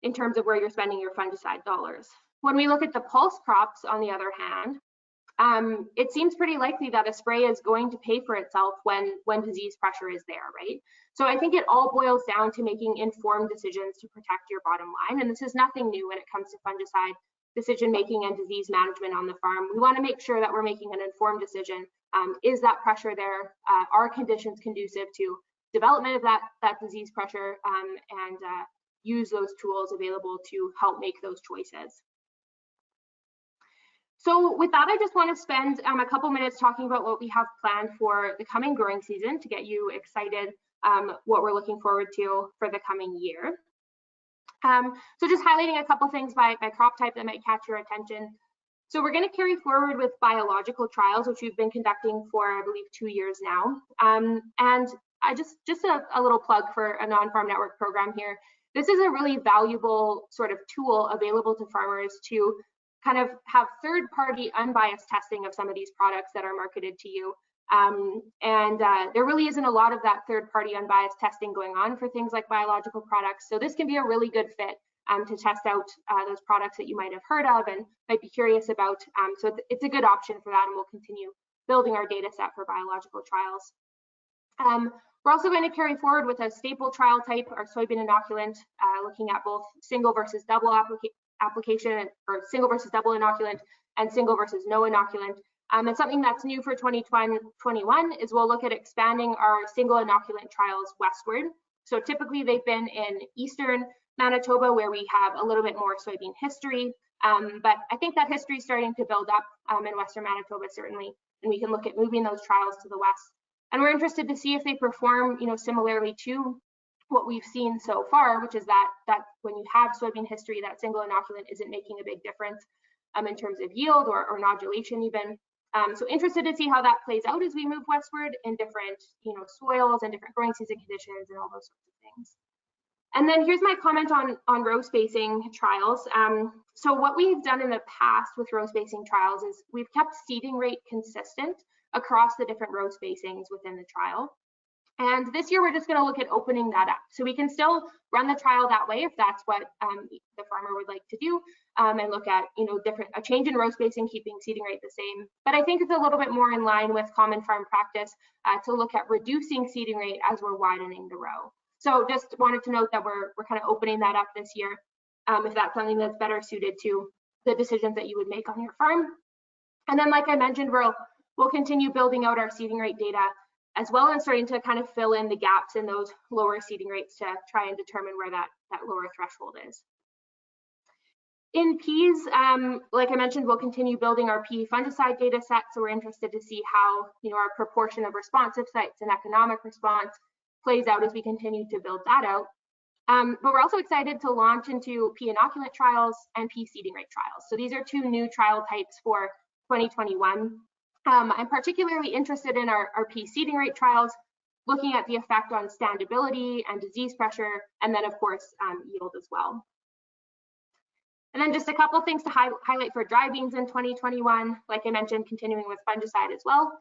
in terms of where you're spending your fungicide dollars. When we look at the pulse crops, on the other hand, it seems pretty likely that a spray is going to pay for itself when disease pressure is there, right? So I think it all boils down to making informed decisions to protect your bottom line. And this is nothing new when it comes to fungicide decision making and disease management on the farm. We want to make sure that we're making an informed decision. Is that pressure there? Are conditions conducive to development of that disease pressure, and use those tools available to help make those choices. So with that, I just want to spend a couple minutes talking about what we have planned for the coming growing season to get you excited, what we're looking forward to for the coming year. So just highlighting a couple things by crop type that might catch your attention. So we're going to carry forward with biological trials, which we've been conducting for, I believe, 2 years now. And I just a little plug for a non-farm network program here. This is a really valuable sort of tool available to farmers to kind of have third-party unbiased testing of some of these products that are marketed to you. There really isn't a lot of that third-party unbiased testing going on for things like biological products. So this can be a really good fit to test out those products that you might have heard of and might be curious about. So it's a good option for that, and we'll continue building our data set for biological trials. We're also going to carry forward with a staple trial type, our soybean inoculant, looking at both single versus double application, or single versus double inoculant and single versus no inoculant. And something that's new for 2021 is we'll look at expanding our single inoculant trials westward. So typically they've been in eastern Manitoba, where we have a little bit more soybean history. But I think that history is starting to build up in western Manitoba, certainly, and we can look at moving those trials to the west. And we're interested to see if they perform, similarly to what we've seen so far, which is that when you have soybean history, that single inoculant isn't making a big difference in terms of yield or nodulation even. So interested to see how that plays out as we move westward in different, soils and different growing season conditions and all those sorts of things. And then here's my comment on row spacing trials. So what we've done in the past with row spacing trials is we've kept seeding rate consistent across the different row spacings within the trial. And this year, we're just going to look at opening that up. So we can still run the trial that way if that's what the farmer would like to do, and look at, a change in row spacing, keeping seeding rate the same. But I think it's a little bit more in line with common farm practice to look at reducing seeding rate as we're widening the row. So just wanted to note that we're kind of opening that up this year, if that's something that's better suited to the decisions that you would make on your farm. And then, like I mentioned, we'll continue building out our seeding rate data as well, and starting to kind of fill in the gaps in those lower seeding rates to try and determine where that lower threshold is. In peas, like I mentioned, we'll continue building our pea fungicide data set. So we're interested to see how our proportion of responsive sites and economic response plays out as we continue to build that out. But we're also excited to launch into pea inoculant trials and pea seeding rate trials. So these are two new trial types for 2021. I'm particularly interested in our pea seeding rate trials, looking at the effect on standability and disease pressure, and then of course yield as well. And then just a couple of things to highlight for dry beans in 2021, like I mentioned, continuing with fungicide as well.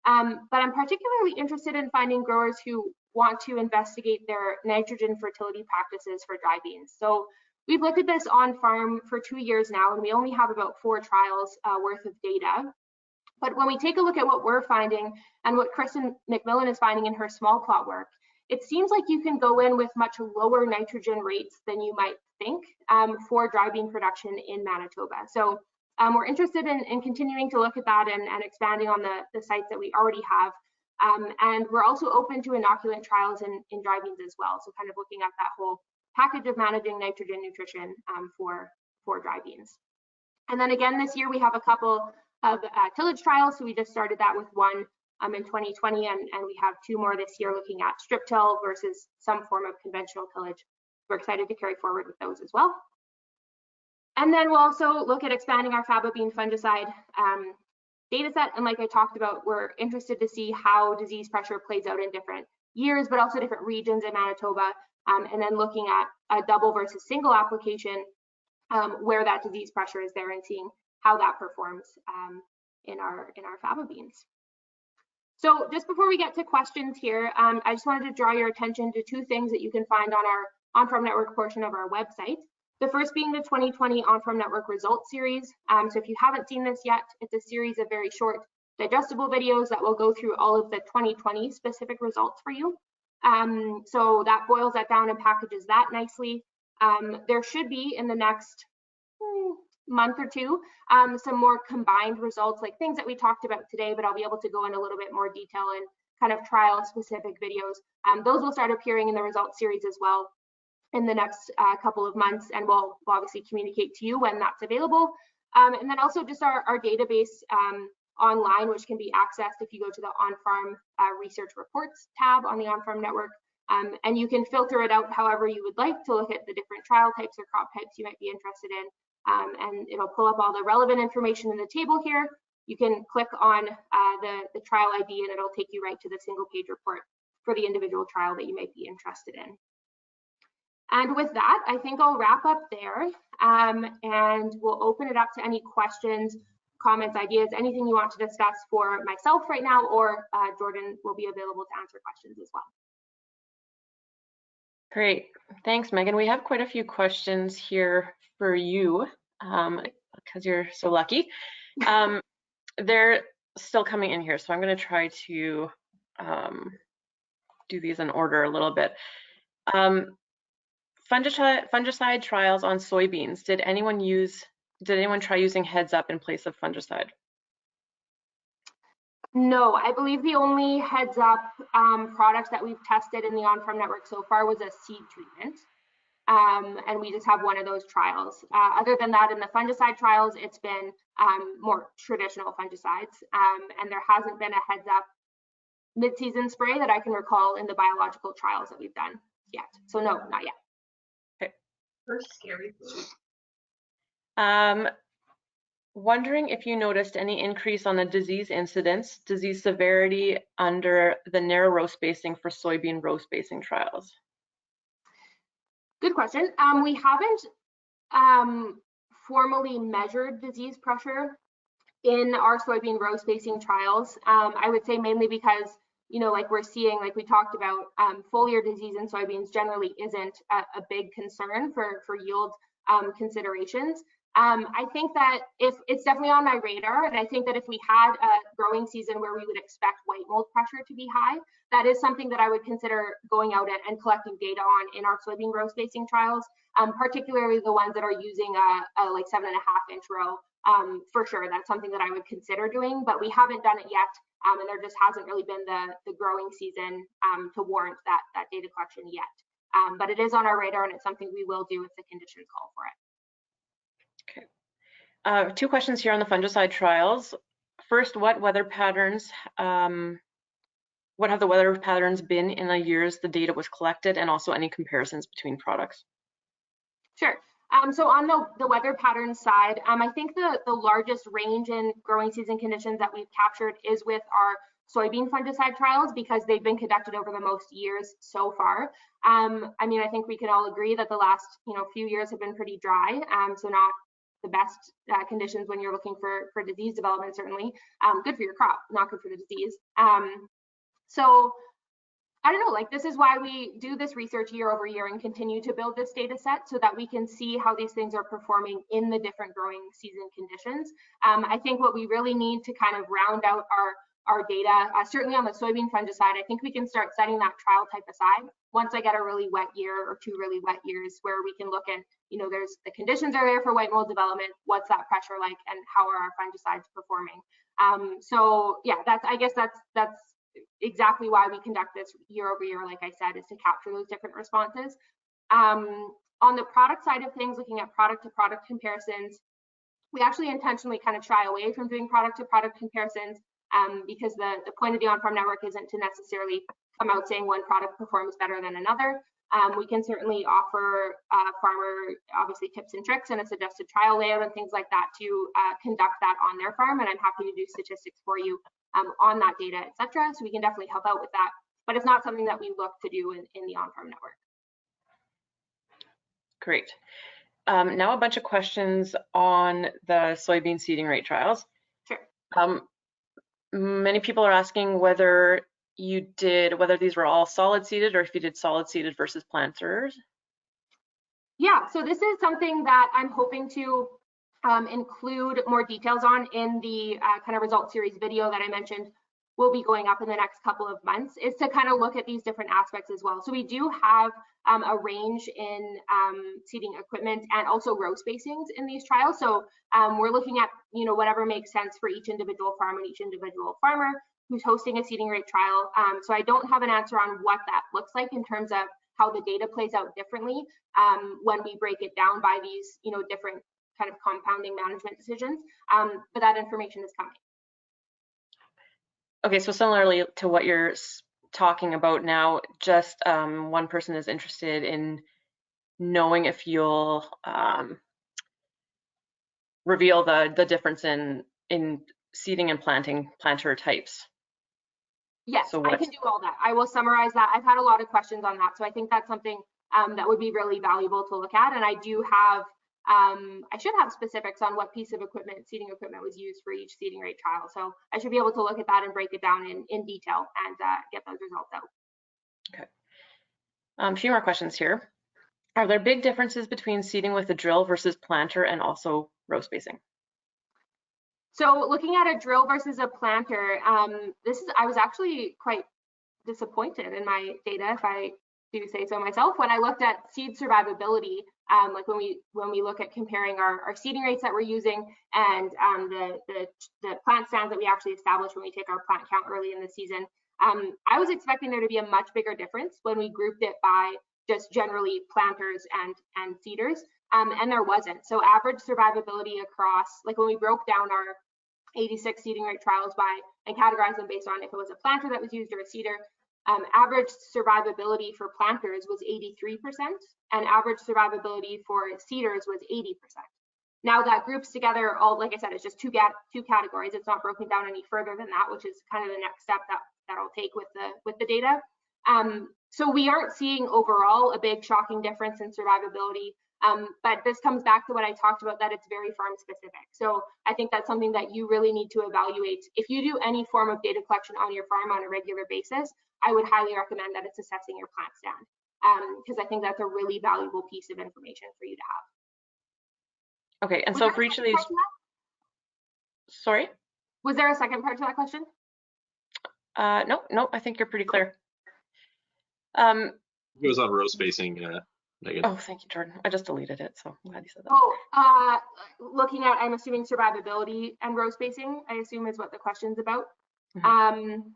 But I'm particularly interested in finding growers who want to investigate their nitrogen fertility practices for dry beans. So we've looked at this on farm for 2 years now, and we only have about 4 trials worth of data. But when we take a look at what we're finding and what Kristen McMillan is finding in her small plot work, it seems like you can go in with much lower nitrogen rates than you might think for dry bean production in Manitoba. So we're interested in continuing to look at that and expanding on the sites that we already have. And we're also open to inoculant trials in dry beans as well. So kind of looking at that whole package of managing nitrogen nutrition for dry beans. And then again, this year we have a couple of tillage trials. So we just started that with one in 2020, and we have 2 more this year looking at strip till versus some form of conventional tillage. We're excited to carry forward with those as well. And then we'll also look at expanding our Fabian fungicide data set. And like I talked about, we're interested to see how disease pressure plays out in different years, but also different regions in Manitoba, and then looking at a double versus single application where that disease pressure is there and seeing how that performs in our faba beans. So just before we get to questions here, I just wanted to draw your attention to 2 things that you can find on our on-farm network portion of our website. The first being the 2020 on-farm network results series. So if you haven't seen this yet, it's a series of very short digestible videos that will go through all of the 2020 specific results for you. So that boils that down and packages that nicely. There should be in the next month or 2 some more combined results, like things that we talked about today, but I'll be able to go in a little bit more detail in kind of trial specific videos. Those will start appearing in the results series as well in the next couple of months, and we'll obviously communicate to you when that's available. And then also just our database online, which can be accessed if you go to the on-farm research reports tab on the on-farm network. And you can filter it out however you would like to look at the different trial types or crop types you might be interested in. And it'll pull up all the relevant information in the table here. You can click on the trial ID and it'll take you right to the single page report for the individual trial that you might be interested in. And with that, I think I'll wrap up there, and we'll open it up to any questions, comments, ideas, anything you want to discuss for myself right now, or Jordan will be available to answer questions as well. Great, thanks, Megan. We have quite a few questions here for you because you're so lucky. They're still coming in here, so I'm going to try to do these in order a little bit. Fungicide trials on soybeans. Did anyone try using Heads Up in place of fungicide? No, I believe the only Heads Up products that we've tested in the on-farm network so far was a seed treatment. And we just have one of those trials. Other than that, in the fungicide trials, it's been more traditional fungicides, and there hasn't been a Heads Up mid-season spray that I can recall in the biological trials that we've done yet. So no, not yet. Okay. First scary. Wondering if you noticed any increase on the disease incidence, disease severity under the narrow row spacing for soybean row spacing trials? Good question. We haven't formally measured disease pressure in our soybean row spacing trials. I would say mainly because, you know, like we're seeing, like we talked about, foliar disease in soybeans generally isn't a big concern for yield considerations. I think that if it's definitely on my radar, and I think that if we had a growing season where we would expect white mold pressure to be high, that is something that I would consider going out and collecting data on in our soybean row spacing trials, particularly the ones that are using a like 7.5-inch row. For sure, that's something that I would consider doing, but we haven't done it yet, and there just hasn't really been the growing season to warrant that data collection yet. But it is on our radar, and it's something we will do if the conditions call for it. Okay. 2 questions here on the fungicide trials. First, what weather patterns, what have the weather patterns been in the years the data was collected, and also any comparisons between products? Sure. So on the weather pattern side, I think the largest range in growing season conditions that we've captured is with our soybean fungicide trials, because they've been conducted over the most years so far. I mean, I think we can all agree that the last few years have been pretty dry, so not the best conditions when you're looking for disease development, certainly. Good for your crop, not good for the disease. So I don't know, like this is why we do this research year over year and continue to build this data set so that we can see how these things are performing in the different growing season conditions. I think what we really need to kind of round out our data. Certainly on the soybean fungicide, I think we can start setting that trial type aside once I get a really wet year or 2 really wet years, where we can look at, you know, there's the conditions are there for white mold development, what's that pressure like, and how are our fungicides performing. So yeah, I guess that's exactly why we conduct this year over year, like I said, is to capture those different responses. On the product side of things, looking at product to product comparisons, we actually intentionally kind of shy away from doing product to product comparisons because the point of the on-farm network isn't to necessarily come out saying one product performs better than another. We can certainly offer farmer obviously tips and tricks and a suggested trial layout and things like that to conduct that on their farm, and I'm happy to do statistics for you on that data, etc. So we can definitely help out with that, but it's not something that we look to do in the on-farm network. Great. Now a bunch of questions on the soybean seeding rate trials. Sure. Many people are asking whether these were all solid seeded or if you did solid seeded versus planters. Yeah, so this is something that I'm hoping to include more details on in the kind of results series video that I mentioned will be going up in the next couple of months, is to kind of look at these different aspects as well. So we do have a range in seeding equipment and also row spacings in these trials. So we're looking at, you know, whatever makes sense for each individual farm and each individual farmer who's hosting a seeding rate trial. So I don't have an answer on what that looks like in terms of how the data plays out differently when we break it down by these, you know, different kind of compounding management decisions, but that information is coming. Okay, so similarly to what you're talking about now, just one person is interested in knowing if you'll reveal the difference in seeding and planter types. Yes, so I can do all that. I will summarize that. I've had a lot of questions on that, so I think that's something that would be really valuable to look at. And I do have, I should have specifics on what piece of equipment, seeding equipment, was used for each seeding rate trial. So I should be able to look at that and break it down in detail and get those results out. Okay. A few more questions here. Are there big differences between seeding with a drill versus planter and also row spacing? So looking at a drill versus a planter, I was actually quite disappointed in my data, if I do say so myself, when I looked at seed survivability, like when we look at comparing our seeding rates that we're using and the plant stands that we actually establish when we take our plant count early in the season. I was expecting there to be a much bigger difference when we grouped it by just generally planters and seeders, and there wasn't. So average survivability across, like when we broke down our 86 seeding rate trials and categorized them based on if it was a planter that was used or a seeder, average survivability for planters was 83% and average survivability for seeders was 80%. Now that groups together, all, like I said, it's just two categories. It's not broken down any further than that, which is kind of the next step that I'll take with the data. So we aren't seeing overall a big shocking difference in survivability. But this comes back to what I talked about, that it's very farm specific. So I think that's something that you really need to evaluate. If you do any form of data collection on your farm on a regular basis, I would highly recommend that it's assessing your plant stand, because I think that's a really valuable piece of information for you to have. Okay, and so for each of these, sorry? Was there a second part to that question? No, I think you're pretty clear. It was on row spacing, Megan. Oh, thank you, Jordan. I just deleted it, so I'm glad you said that. Oh, looking at, I'm assuming survivability and row spacing, I assume is what the question's about. Mm-hmm.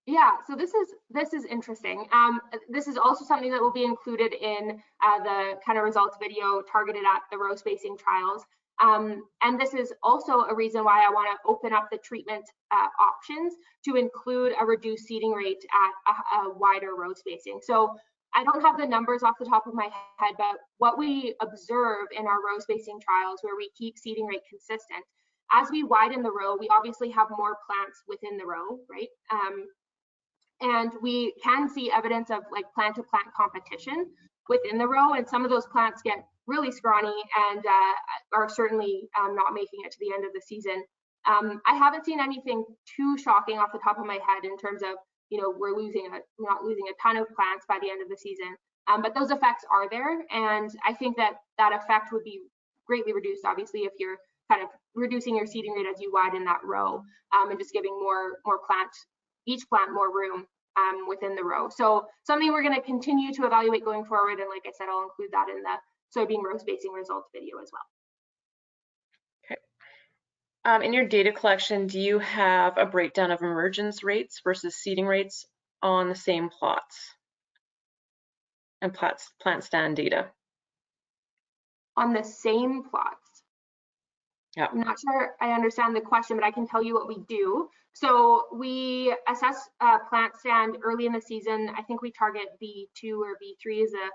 Yeah, so this is interesting. This is also something that will be included in the kind of results video targeted at the row spacing trials. And this is also a reason why I want to open up the treatment options to include a reduced seeding rate at a wider row spacing. So I don't have the numbers off the top of my head, but what we observe in our row spacing trials where we keep seeding rate consistent, as we widen the row, we obviously have more plants within the row, right? And we can see evidence of like plant to plant competition within the row, and some of those plants get really scrawny and are certainly not making it to the end of the season. I haven't seen anything too shocking off the top of my head in terms of, you know, we're not losing a ton of plants by the end of the season, but those effects are there, and I think that effect would be greatly reduced, obviously, if you're kind of reducing your seeding rate as you widen that row, and just giving each plant more room within the row. So something we're going to continue to evaluate going forward, and like I said, I'll include that in the soybean row spacing results video as well. In your data collection, do you have a breakdown of emergence rates versus seeding rates on the same plots and plant stand data? On the same plots? Yeah. I'm not sure I understand the question, but I can tell you what we do. So we assess plant stand early in the season. I think we target V2 or V3 is a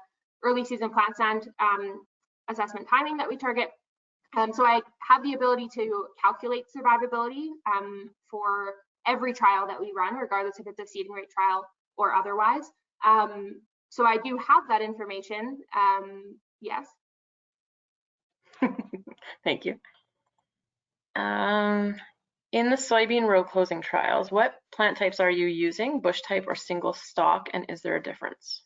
early season plant stand assessment timing that we target. So I have the ability to calculate survivability for every trial that we run, regardless if it's a seeding rate trial or otherwise. So I do have that information, yes. Thank you. In the soybean row closing trials, what plant types are you using, bush type or single stalk, and is there a difference?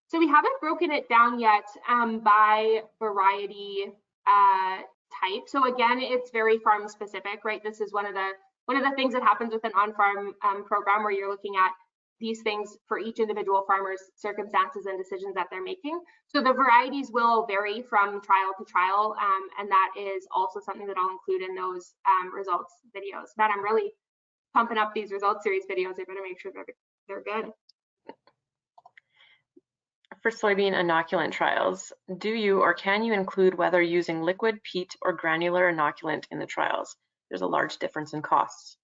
So we haven't broken it down yet by variety type. So again, it's very farm specific, right? This is one of the things that happens with an on-farm program where you're looking at these things for each individual farmer's circumstances and decisions that they're making. So the varieties will vary from trial to trial, and that is also something that I'll include in those results videos. But I'm really pumping up these results series videos. I better make sure they're good. For soybean inoculant trials, do you or can you include whether using liquid, peat, or granular inoculant in the trials? There's a large difference in costs.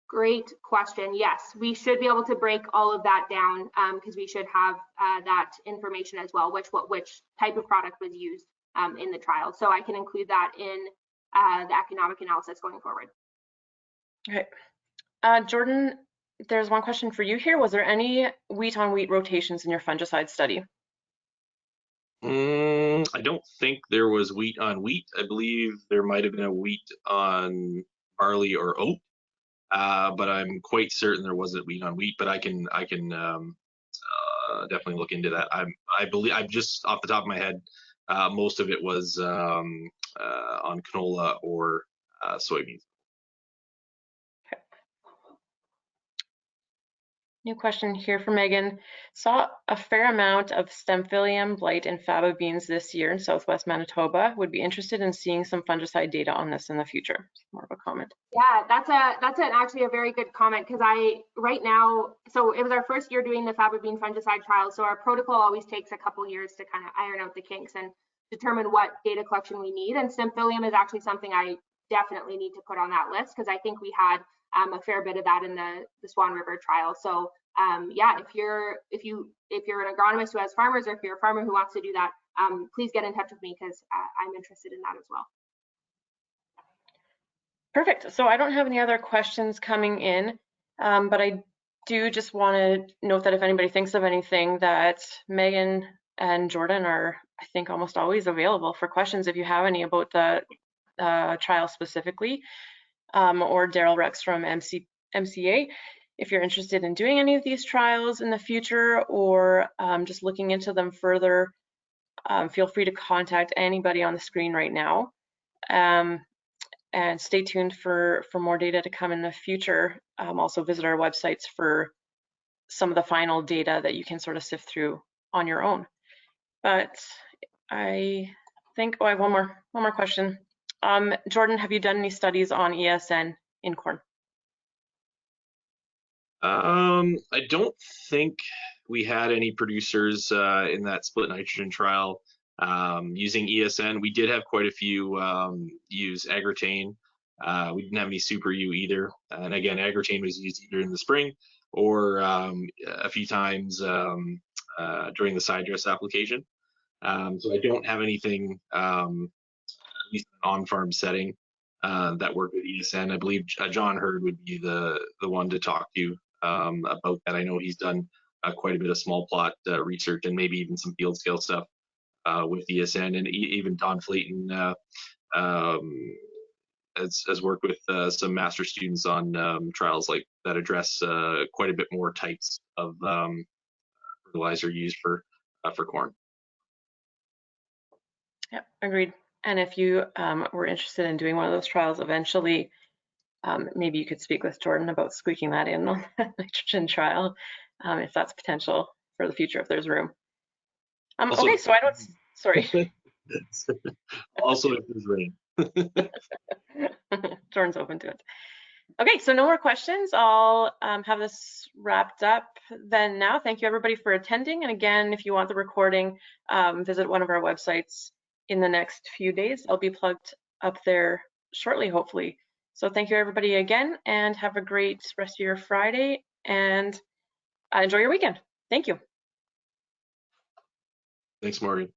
Great question. Yes, we should be able to break all of that down because we should have that information as well, which type of product was used in the trial. So I can include that in the economic analysis going forward. Okay. Jordan, there's one question for you here. Was there any wheat on wheat rotations in your fungicide study? I don't think there was wheat on wheat. I believe there might have been a wheat on barley or oat. But I'm quite certain there wasn't wheat on wheat, but I can definitely look into that. I believe, I'm just off the top of my head, most of it was on canola or soybeans. Okay. New question here for Megan. Saw a fair amount of Stemphillium blight in faba beans this year in southwest Manitoba. Would be interested in seeing some fungicide data on this in the future. More of a comment. Yeah, that's actually a very good comment because right now, so it was our first year doing the faba bean fungicide trials. So our protocol always takes a couple years to kind of iron out the kinks and determine what data collection we need. And Stemphillium is actually something I definitely need to put on that list because I think we had a fair bit of that in the Swan River trial. So yeah, if you're an agronomist who has farmers, or if you're a farmer who wants to do that, please get in touch with me because I'm interested in that as well. Perfect. So I don't have any other questions coming in, but I do just want to note that if anybody thinks of anything, that Megan and Jordan are, I think, almost always available for questions if you have any about the trial specifically, or Daryl Rex from MCA. If you're interested in doing any of these trials in the future or just looking into them further, feel free to contact anybody on the screen right now. And stay tuned for more data to come in the future. Also visit our websites for some of the final data that you can sort of sift through on your own. But I think, oh, I have one more question. Jordan, have you done any studies on ESN in corn? I don't think we had any producers in that split nitrogen trial using ESN. We did have quite a few use Agritane. We didn't have any Super U either. And again, Agritane was used either in the spring or a few times during the side dress application. So I don't have anything, at least on-farm setting, that worked with ESN. I believe John Hurd would be the one to talk to about that. I know he's done quite a bit of small plot research and maybe even some field scale stuff with ESN, and even Don Flayton has worked with some master students on trials like that address quite a bit more types of fertilizer used for corn. Yeah, agreed. And if you were interested in doing one of those trials eventually, maybe you could speak with Jordan about squeaking that in on the nitrogen trial, if that's potential for the future, if there's room. Also, okay, so I don't, sorry. Also, if there's rain. Jordan's open to it. Okay, so no more questions. I'll have this wrapped up then now. Thank you everybody for attending. And again, if you want the recording, visit one of our websites in the next few days. I'll be plugged up there shortly, hopefully. So thank you everybody again, and have a great rest of your Friday, and enjoy your weekend. Thank you. Thanks, Morgan.